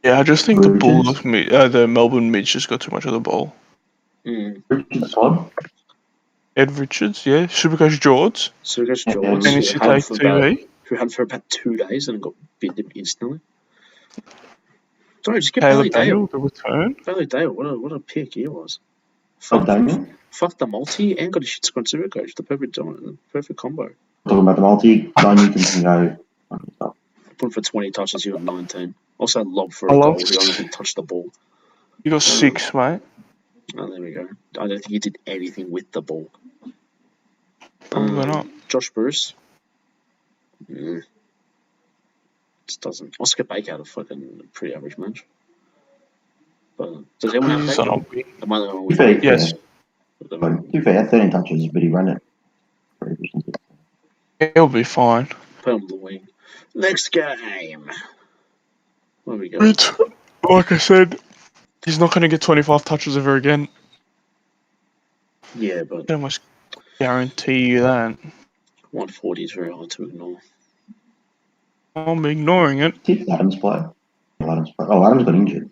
Yeah, I just think the Melbourne mids just got too much of the ball. Richards squad. Ed Richards, yeah. Supercoach George. Supercoach Yeah, George, Managed to take TV. who had for about 2 days and got binned instantly. Sorry, just get Caleb Bailey Dale. the return. Bailey Dale, what a pick he was. Oh, Daniel? Fuck the multi and got a shit squad Supercoach. The perfect combo. Talking about the multi, John Newton can go. Put him for 20 touches, he got 19. Also had lob for a goal. He only didn't touch the ball. You got 6, mate. Oh, there we go. I don't think he did anything with the ball. Probably not. Josh Bruce. Just doesn't. Oscar Baker had a fucking pretty average match. But does anyone have Baker? Am I the only one? Yes. To be fair, he had 13 touches, but he ran it. He'll be fine. Put him on the wing. Next game. Where we go? Like I said, he's not going to get 25 touches ever again. Yeah, but I can almost guarantee you that. 140 is very hard to ignore. I'm ignoring it. Did Adams play? Adams got injured.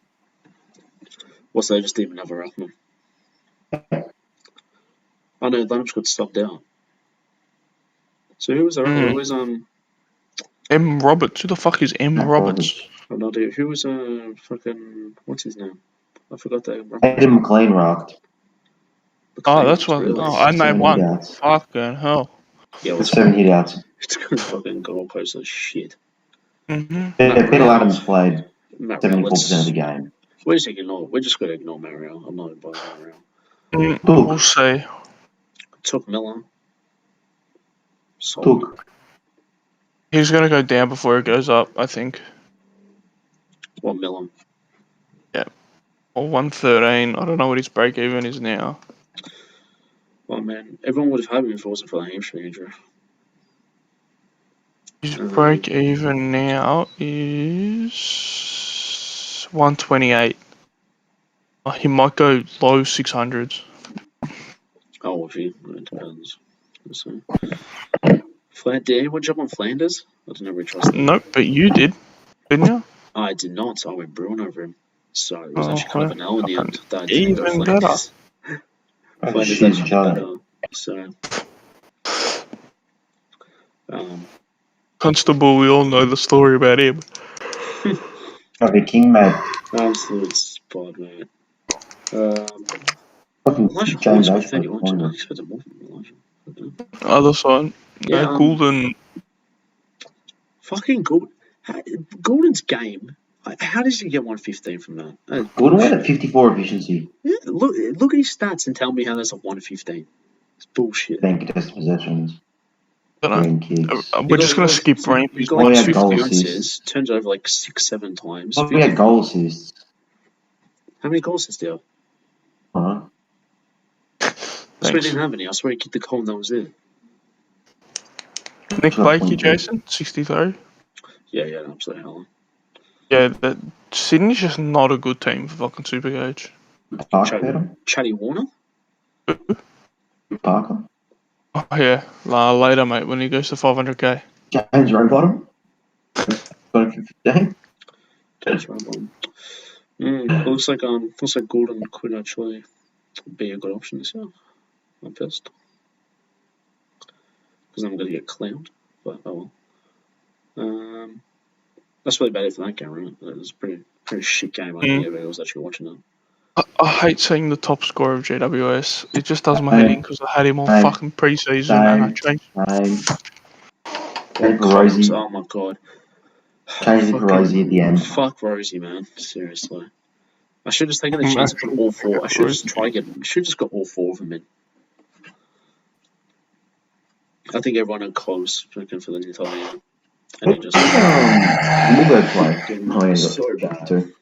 What's they just even have a ruckman? Oh no, Adams got subbed out. So who was there? Who was M. Roberts. Who the fuck is M. Roberts? I'm not idea. Who was fucking what's his name? I forgot that. Adam McLean rocked. Oh, that's what. Oh, I named one. Fucking hell. Yeah, it was 7 hit outs. It's gonna fucking goalpost as shit. Mm-hmm. Yeah, Peter Adams played 74% of the game. We're just gonna ignore Mario. I'm not involved in Mario. We'll see. Took Miller. Took. He's gonna go down before it goes up, I think. What, Miller? Yeah. Or 113. I don't know what his break even is now. Well, man, everyone would have had him if it wasn't for the hamstring injury. His break even now is 128. He might go low 600s. Oh, if it depends. So. Did anyone jump on Flanders? I don't know if we trust him. Nope, but you did, didn't you? I did not. I went Bruin over him. So it was actually kind of an L in the end. That even better. Flanders actually better. So. Constable, we all know the story about him. The king, mate. Absolute spot, mate. James Other side. Yeah, Goulden. Fucking Goulden. Goulden's game. How does he get 115 from that? Goulden had a 54 efficiency. Yeah, look at his stats and tell me how that's a 115. It's bullshit. Bank test possessions. We're just going to skip Brain. He's got like 50 ounces, turns over like 6-7 times. We had goal assists. How many goal assists do you have? I swear he didn't have any. I swear he kicked the goal and that was it. Nick Blakey, Jason, 63. Yeah, absolutely hell. Yeah, Sydney's just not a good team for fucking SuperCoach. Chatty Warner? Parker? Oh, yeah. Later, mate, when he goes to 500k. James Rowbottom? James Rowbottom. Looks like Goulden could actually be a good option this year. I'm pissed. Because I'm going to get clowned. But oh well. That's really bad for that game, right? It was a pretty shit game. I think everybody was actually watching it. I hate seeing the top scorer of GWS. It just does my head in because I had him on fucking pre-season and I changed. Rosie. Oh my god. Changed it for Rosie at the end. Fuck Rosie, man. Seriously. I should have just taken the chance to put all four. I should just got all four of them in. I think everyone had close looking for the entire year. And he just Himmelberg play. Oh, yeah, so bad.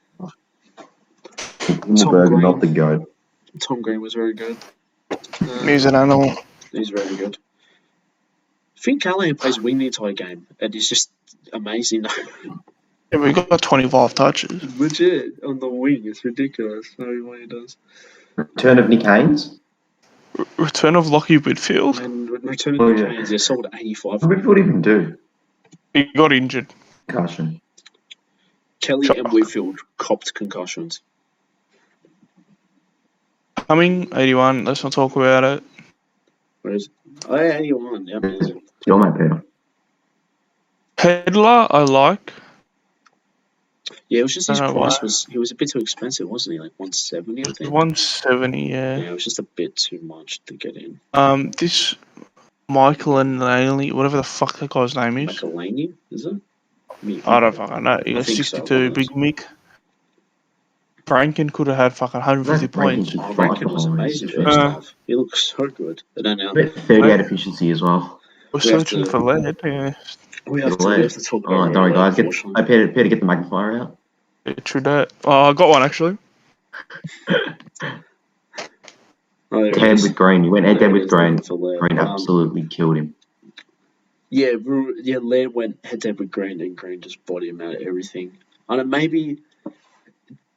Himmelberg, not the goat. Tom Green was very good. He's an animal. He's very good. Finn Callahan plays wing the entire game, and he's just amazing. Yeah, we got 25 touches. Legit on the wing, it's ridiculous. No way he does. Return of Nick Haynes. Return of Lockie Whitfield. And return of Nick Haynes, they sold 85. What did Whitfield even do? He got injured. Concussion. Kelly and Whitfield copped concussions. Coming 81. Let's not talk about it. Where is it? Oh, yeah, 81. Yeah, Your mate, Peter. Pedler, I like. Yeah, it was just his price he was a bit too expensive, wasn't he? Like 170, I think. 170, yeah. Yeah, it was just a bit too much to get in. This Michael and Laney, whatever the fuck that guy's name is. Michael Laney, is it? I don't fucking know. He got 62, Big Mick. Franken could have had fucking 150 points. Franken was amazing first half. He looked so good. But then now 30 out efficiency as well. We're searching for lead, yeah. We have to talk about don't worry, guys. Peter, get the magnifier out. Yeah, true that. Oh, I got one actually. Head with Green. You went head with Green. Green absolutely killed him. Yeah, Laird went head to head with Green, and Green just bodied him out of everything. I don't know, maybe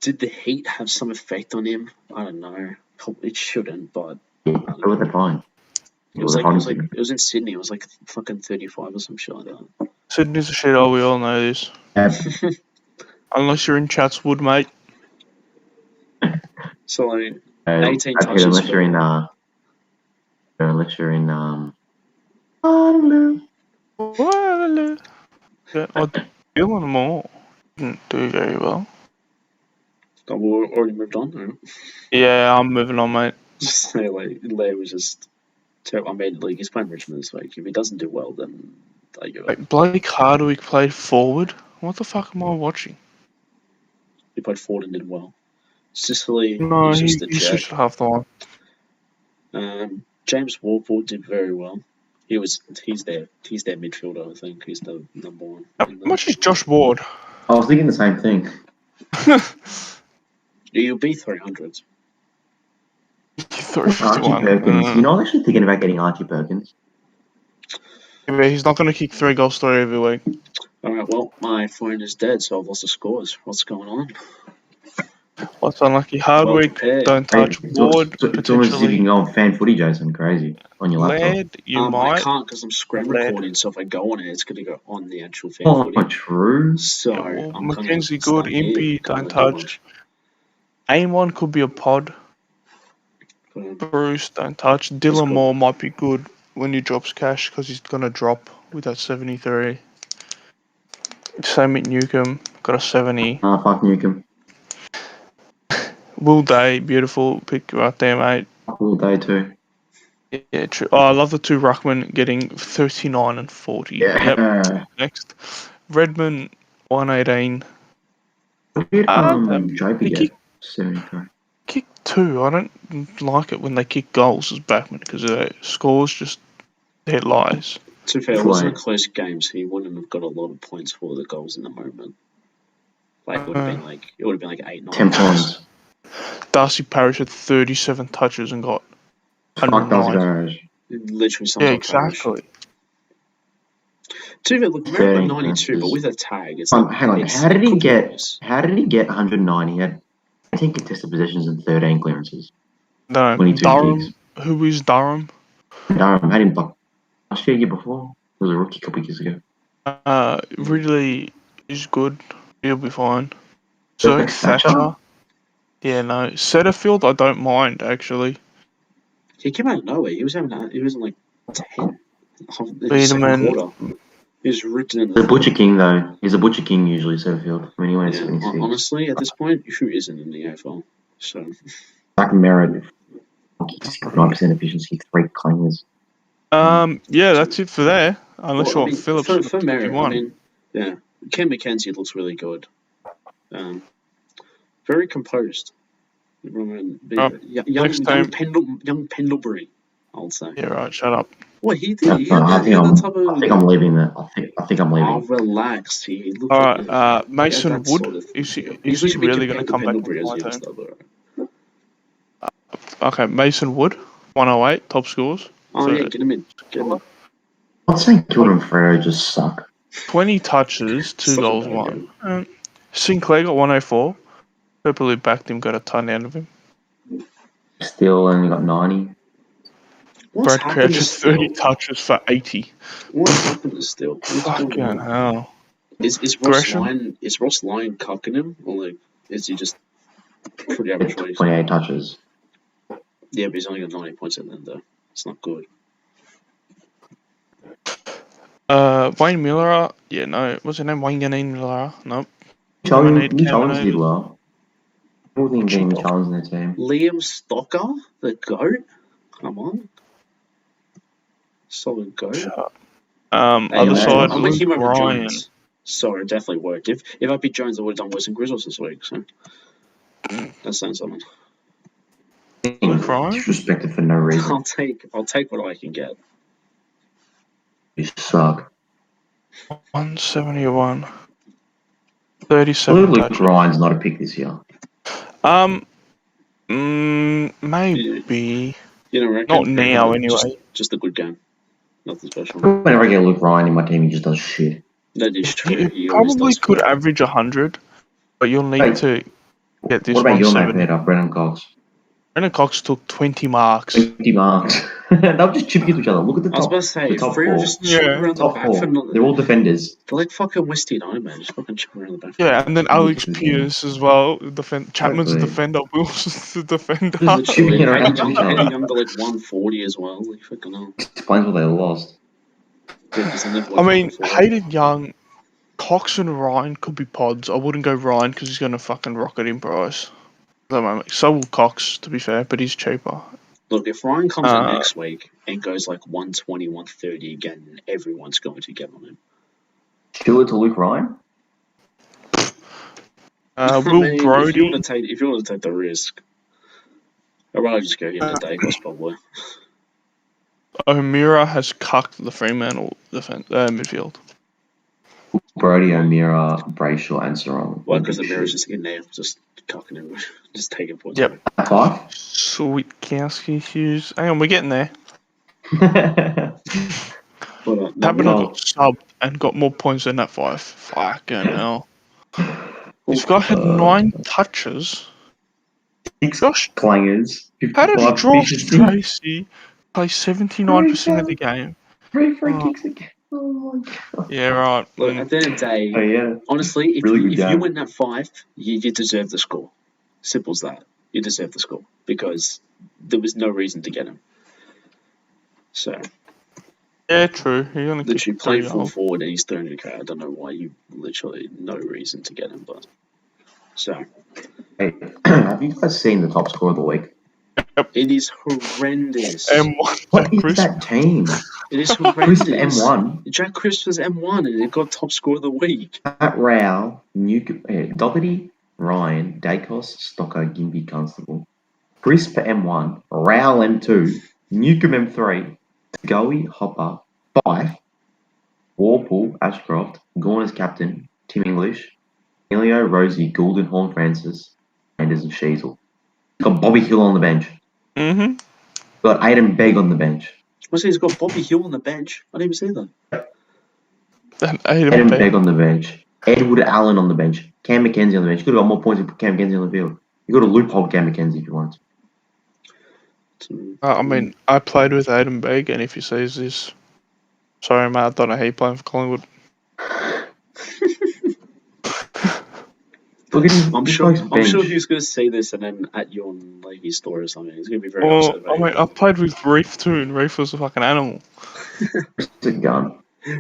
did the heat have some effect on him? I don't know. It shouldn't, but what was the fine? It was in Sydney. It was like fucking 35 or some shit like that. Sydney's a shithole. We all know this. Yeah. Unless you're in Chatswood, mate. So like 18 touches. Unless you're in Waterloo. Yeah, Dylan Moore didn't do very well. Oh, we already moved on. Right? Yeah, I'm moving on, mate. Just say like Lair was just terrible. I mean, like he's playing Richmond this week. If he doesn't do well, then I give up. Blake Hardwick played forward. What the fuck am I watching? He played forward and did well. Sicily, no, he's he just a switched at half time. James Warple did very well. He's their midfielder, I think. He's the number one. How much is Josh Ward? I was thinking the same thing. You'll be 300s. Archie Perkins. You know, I'm actually thinking about getting Archie Perkins. Yeah, he's not going to kick 3 goals through every week. Alright, well, my phone is dead, so I've lost the scores. What's going on? What's unlucky? Hardwick, don't touch. Ward, it's almost as if you can go on fan footy, Jason. Crazy. On your laptop. Laird, you might. I can't because I'm screen recording, so if I go on it, it's going to go on the actual fan footy. Oh, true. So, yeah, well, Mackenzie good, Impy, don't touch. Aim1 could be a pod. Bruce, don't touch. Dylan Moore might be good when he drops cash because he's going to drop with that 73. Same with Newcomb, got a 70. Ah, fuck Newcomb. Will Day, beautiful pick right there, mate. Will Day too. Yeah, true. Oh, I love the 2 Ruckman getting 39 and 40. Yeah. Yep. Next. Redmond, 118. He kicked 73. Kick 2. I don't like it when they kick goals as backman because their scores just hit lies. To be fair, it wasn't a close game, so he wouldn't have got a lot of points for the goals in the moment. Like it would have been like 8, 9. 10 points. Darcy Parish had 37 touches and got 109. Literally something. Yeah, exactly. To be fair, look, Merrick 92, but with a tag, it's like, hang on. How did he get 190? He had 10 contested possessions and 13 clearances. No, Durham. Kicks. Who is Durham? Durham had him last year before. He was a rookie a couple of years ago. Ridley is good. He'll be fine. So Thatcher. Yeah, no. Setterfield, I don't mind actually. He came out of nowhere. He was in like 10. Biederman. He was written in the Butcher King though. He's a Butcher King usually. Setterfield. I mean, he went 76. Honestly, at this point, who isn't in the AFL? So. Like Merritt, 9% efficiency, 3 claimers. Yeah, that's it for there. Unless you want Phillips for Merritt, I mean, yeah, Ken McKenzie looks really good. Very composed. Young Pendlebury, I would say. Yeah, right. Shut up. What he did? I think I'm leaving it. I think I'm leaving. Oh, relax. He looked All like right. Mason Wood. sort of Is he usually be really going to compared to come back Pendlebury into as my young team? stuff, alright. Okay, Mason Wood, 108, top scores. Oh yeah, get him in. I'm saying Gilden and Freo just suck. 20 touches, 2 Such a goals, bad 1. Sinclair got 104. People who backed him got a ton out of him. Still only got 90. What's Brad happened Crouch to had 30 Steele? touches for 80. What's happened to Steele? What's going Fucking on? hell. Is Gresham? Ross Lyon cucking him, or like is he just pretty average weight? 28 touches. Yeah, but he's only got 90 points at the end though. It's not good. Wayne Miller. Yeah, no. What's his name? Wayne Ganine Miller. Nope. Challenge did well. I don't think getting challenged in the team. Liam Stocker, the GOAT? Come on. Solid GOAT. Other side, I went Luke him over Ryan. Jones. So it definitely worked. If I beat Jones, I would have done worse than Grizzles this week. So that's saying something. Luke Ryan? Disrespected for no reason. I'll take what I can get. You suck. 171. 37 Luke touches. Ryan's not a pick this year. Maybe. You know, reckon? Not now, anyway. Just a good game. Nothing special. Whenever I get Luke Ryan in my team, he just does shit. That is true. He probably could average 100, but you'll need to get this. What about your mate 170. better, Brennan Cox? Brennan Cox took 20 marks. 20 marks. They'll just chip into each other. Look at the top. I was about to say, the top Freo four. just chip around the Top back. four. They're all defenders. They're like fucking West United, man. Just fucking chip around the back. Yeah, and then Alex Pierce as well. Chapman's a defender. Wilson's a defender. Just chipping it around each other. Eddie Young got like 140 as well. Like fucking hell. Explains what they lost. I mean, Hayden Young, Cox and Ryan could be pods. I wouldn't go Ryan because he's going to fucking rocket in price at the moment. So will Cox, to be fair, but he's cheaper. Look, if Ryan comes in next week and goes like 120, 130 again, everyone's going to get on him. Do it to Luke Ryan? Will Brody. If you want to take the risk, I'd rather just go here to Dacos probably. O'Meara has cucked the Fremantle midfield. Brody, O'Meara, Brayshaw, and Sarong. Well, because O'Meara's just in there, just cucking him, just taking points. Yep. 5? Sweetkowski, Hughes. Hang on, we're getting there. Chapman got subbed and got more points than that 5. Fucking hell. This guy had 9 touches. 6 clangers. How did Josh Tracy play 79% of the game? 3 free kicks again. Oh my god. Yeah, right. Look, at the end of the day, honestly, if you win that 5, you deserve the score. Simple as that. You deserve the score because there was no reason to get him. So. Yeah, true. You're gonna literally play full forward and he's 300k. I don't know why you literally no reason to get him, but so. Hey, have you guys seen the top score of the week? Yep. It is horrendous. What is that team? It is horrendous. Crisp M1. Jack Crisp was M1 and it got top score of the week. Matt Rao, Doherty, Ryan, Dacos, Stocker, Gimby, Constable. Crisp M1, Rao M2, Newcomb M3, Goey, Hopper, Fife, Warpool, Ashcroft, Gorner's captain, Tim English, Emilio, Rosie, Goulden, Horn Francis, Anders and Sheasel. Got Bobby Hill on the bench. Mm-hmm. Got Aiden Begg on the bench. What's he's got Bobby Hill on the bench? I didn't even see that. Aiden Begg on the bench. Edward Allen on the bench. Cam McKenzie on the bench. You could have got more points if you put Cam McKenzie on the field. You got to loophole Cam McKenzie if you want. I mean, I played with Aiden Begg, and if he sees this, sorry, mate, I don't know how you playing for Collingwood. Look at him. I'm sure he's going to see this and then at you on like his story or something. He's going to be very upset about I mean, I played with Reef too, and Reef was a fucking animal. It's a gun.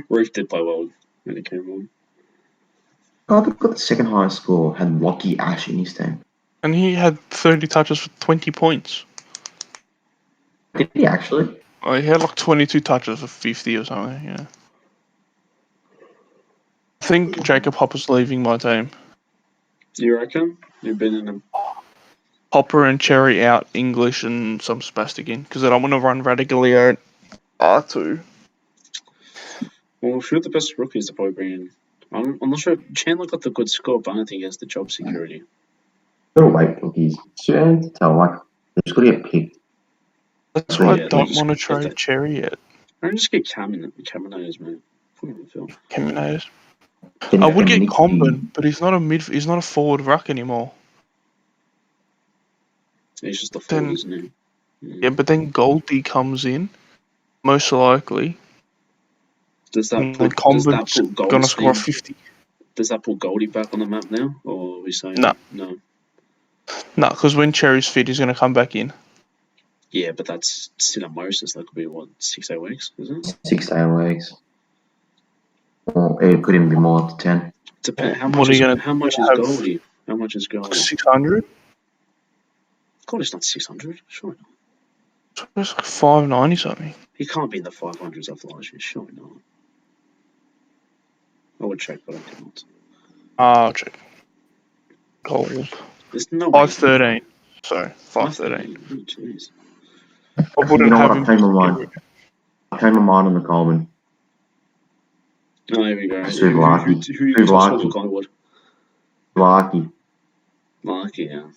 Reef did play well when he came on. Oh, they've got the second highest score. Had Lockie Ash in his team. And he had 30 touches for 20 points. Did he actually? Oh, he had like 22 touches for 50 or something, yeah. I think Jacob Hopper's leaving my team. Do you reckon? You've been in him. Hopper and Cherry out, English and some spastic in, because I don't want to run Radically out R2. Well, a few of the best rookies to probably bring in. I'm not sure. Chandler got the good score, but I don't think he has the job security. Gotta wait till he's soon to tell. Like, they're just gonna get picked. That's why I don't want to trade Cherry yet. I just get Caminators, man. Put him in the field. Caminators. I would get Comben, but he's not a He's not a forward ruck anymore. He's just a forward, isn't he? Yeah, but then Goldie comes in, most likely. Does that put Goldie gonna score 50? Does that put Goldie back on the map now, or are we saying no? No, because when Cherry's fit, he's gonna come back in. Yeah, but that's still at Moses. That could be what 6-8 weeks, isn't it? 6-8 weeks. Or it could even be more to 10. Depends. How much is Goldie? How much is Goldie? 600. Goldie's not 600, sure not. It's like 590 something. He can't be in the 500s after last year, sure not. I would check, but I cannot. I'll check. Gold. There's no 513. Sorry, 513. Oh, jeez. I wouldn't have him. I changed my mind on the Coleman. Oh, here we go. Who Collingwood? Larky, yeah.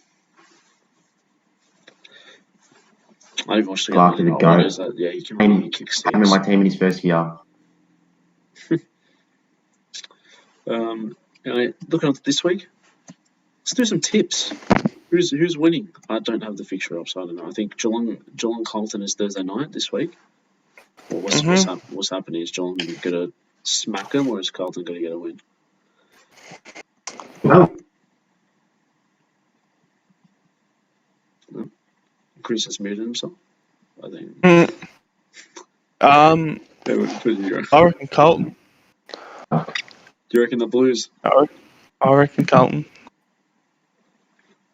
I didn't watch the Larky the goat. Is that? Yeah, he can really kick sticks. I'm in my team in his first year. Looking at this week, let's do some tips. Who's winning? I don't have the fixture up, so I don't know. I think Geelong Carlton is Thursday night this week. Well, what's happening? Is Geelong gonna smack them, or is Carlton gonna get a win? No. Chris has muted himself, I think. I reckon Carlton. Do you reckon the Blues? I reckon Carlton.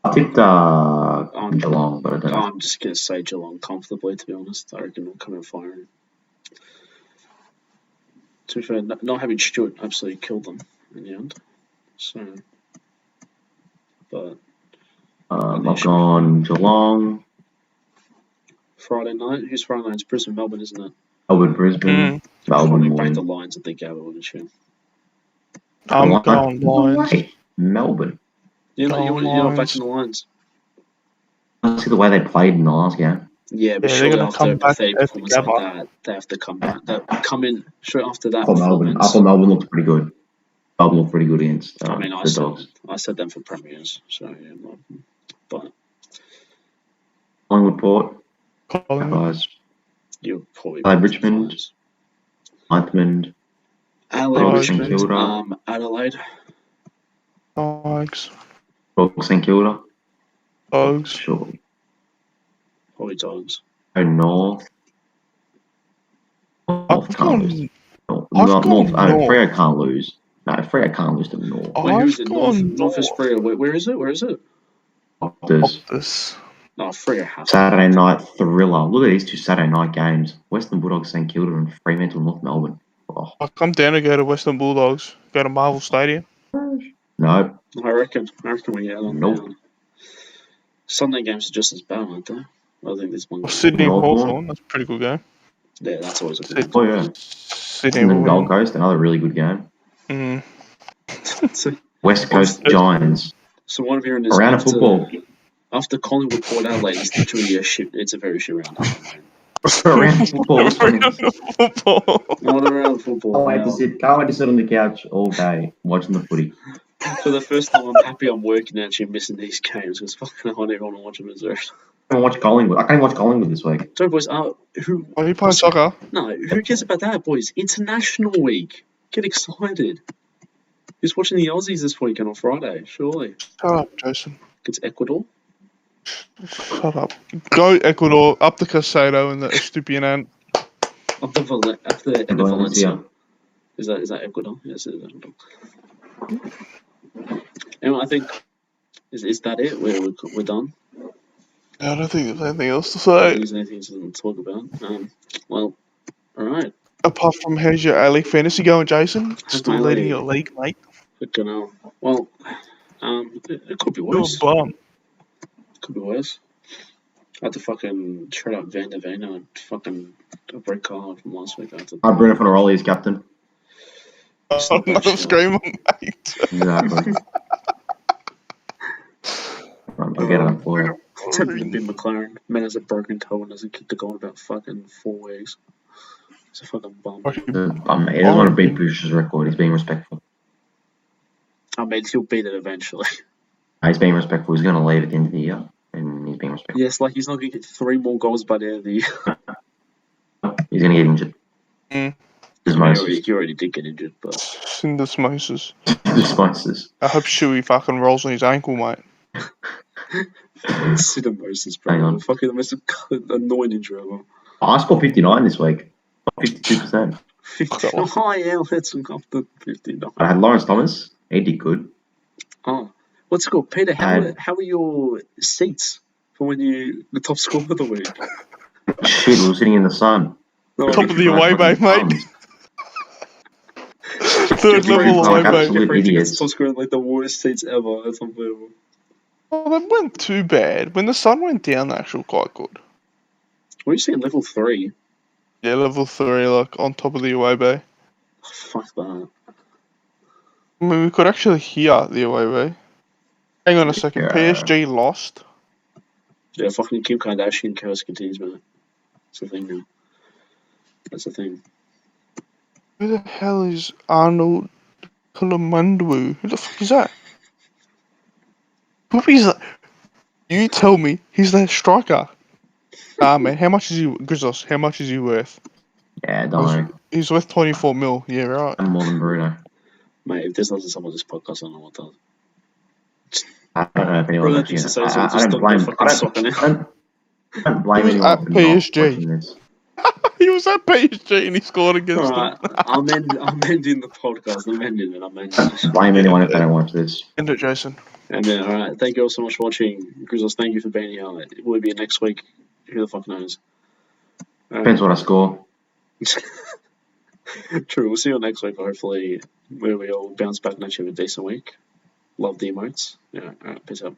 I tipped Geelong, but I don't know. I'm just going to say Geelong comfortably, to be honest. I reckon they'll come and firing. To be fair, not having Stewart absolutely killed them in the end. So, but... I've gone Geelong. Friday night? Who's Friday night? It's Brisbane, isn't it? Brisbane. Melbourne break the lines at the Gabba, wouldn't you? I'm going Lions. Melbourne. You're not backing the Lions. I see the way they played in the last game. Yeah, but surely after a pathetic performance like that, they have to come back. Come in straight after that performance. I thought Melbourne looked pretty good. Melbourne looked pretty good against the Dogs. I said them for premiers, so yeah. But Collingwood Port. Guys. You'll probably Richmond. Ninthman. Adelaide. Dogs. St Kilda. Dogs. Sure. Probably Dogs. North. North can't lose. Freo can't lose. No, Freo can't lose to the North. Who's it? North is Freo. Where is it? Optus. No, Freo has Saturday night thriller. Look at these two Saturday night games. Western Bulldogs, St Kilda and Fremantle, North Melbourne. Oh. I'll come down and go to Western Bulldogs. Go to Marvel Stadium. No. I reckon we get on. Nope. Sunday games are just as bad, aren't they? I think this one. Sydney Hawthorn, that's a pretty good game. Yeah, that's always a good game. Oh, yeah. Sydney and then Gold Coast, another really good game. West Coast Giants. So what I'm hearing is around a football. After Collingwood Port Adelaide, it's literally it's a very shit round. Around football. Not around football. Can't wait to sit on the couch all day watching the footy. For the first time, I'm happy I'm working actually missing these games because fucking I don't even want to watch them as well. I can't watch Collingwood. I can't watch Collingwood this week. Sorry, boys. Are you playing soccer? No, who cares about that, boys? International week. Get excited. Who's watching the Aussies this weekend on Friday? Surely. Shut up, Jason. It's Ecuador. Shut up. Go Ecuador, up the Casado and the Estupinan. Up the Valencia. Is that Ecuador? Yes, it is Ecuador. Anyway, I think is that it? We're done. I don't think there's anything else to I say. don't think there's anything to talk about. Well, all right. Apart from how's your A-League fantasy going, Jason? Still leading your league, mate. Fucking hell. Well, it could be worse. You're a bum. Could be worse. I had to fucking shut up Van der Veen and fucking a red card from last week. Bruno Fenaroli is captain. Another screamer, mate. Exactly. I'll get it up for you. Tempted to be McLaren. Man has a broken toe and doesn't kick the goal in about fucking 4 weeks. It's a fucking bum. He doesn't want to beat Bush's record. He's being respectful. I mean, he'll beat it eventually. He's being respectful. He's going to leave at the end of the year, and he's being respectful. Yes, like he's not going to get 3 more goals by the end of the year. He's going to get injured. He already did get injured, but... Syndesmosis. Syndesmosis. I hope Shuey fucking rolls on his ankle, mate. Syndesmosis, bro. Hang on. Fucking the most annoying injury ever. I scored 59 this week. 52%. Oh, yeah, let's go up to 59. I had Lawrence Thomas. He did good. Oh, what's it called? Peter, how are your seats for when you the top score of the week? Shit, we were sitting in the sun. No, top of the away bay, mate. Third level away bay. Absolute idiots. Top score like the worst seats ever. That's unbelievable. Well, that wasn't too bad. When the sun went down, they actually quite good. What are you saying, level 3? Yeah, level 3, like, on top of the away bay. Oh, fuck that. I mean, we could actually hear the away bay. Hang on a second, PSG lost. Yeah, fucking Kim Kardashian curse continues, man. That's the thing now. That's the thing. Who the hell is Arnold Kalamandu? Who the fuck is that? Who is that? You tell me he's that striker. Man, how much is he, Grizzos? How much is he worth? Yeah, don't worry. He's worth 24 mil. Yeah, right. I'm more than Bruno. Mate, if this doesn't someone this podcast, I don't know what does. I don't know if anyone actually. I don't blame anyone for PSG. This. He was at PSG and he scored against them. I'm ending the podcast. I'm ending it. Blame anyone if they don't watch this. End it, Jason. And then, alright, thank you all so much for watching. Grizzles, thank you for being here. Will it be next week? Who the fuck knows? Depends what I score. True, we'll see you next week, hopefully, where we all bounce back and actually have a decent week. Love the emotes. Yeah, alright, peace out.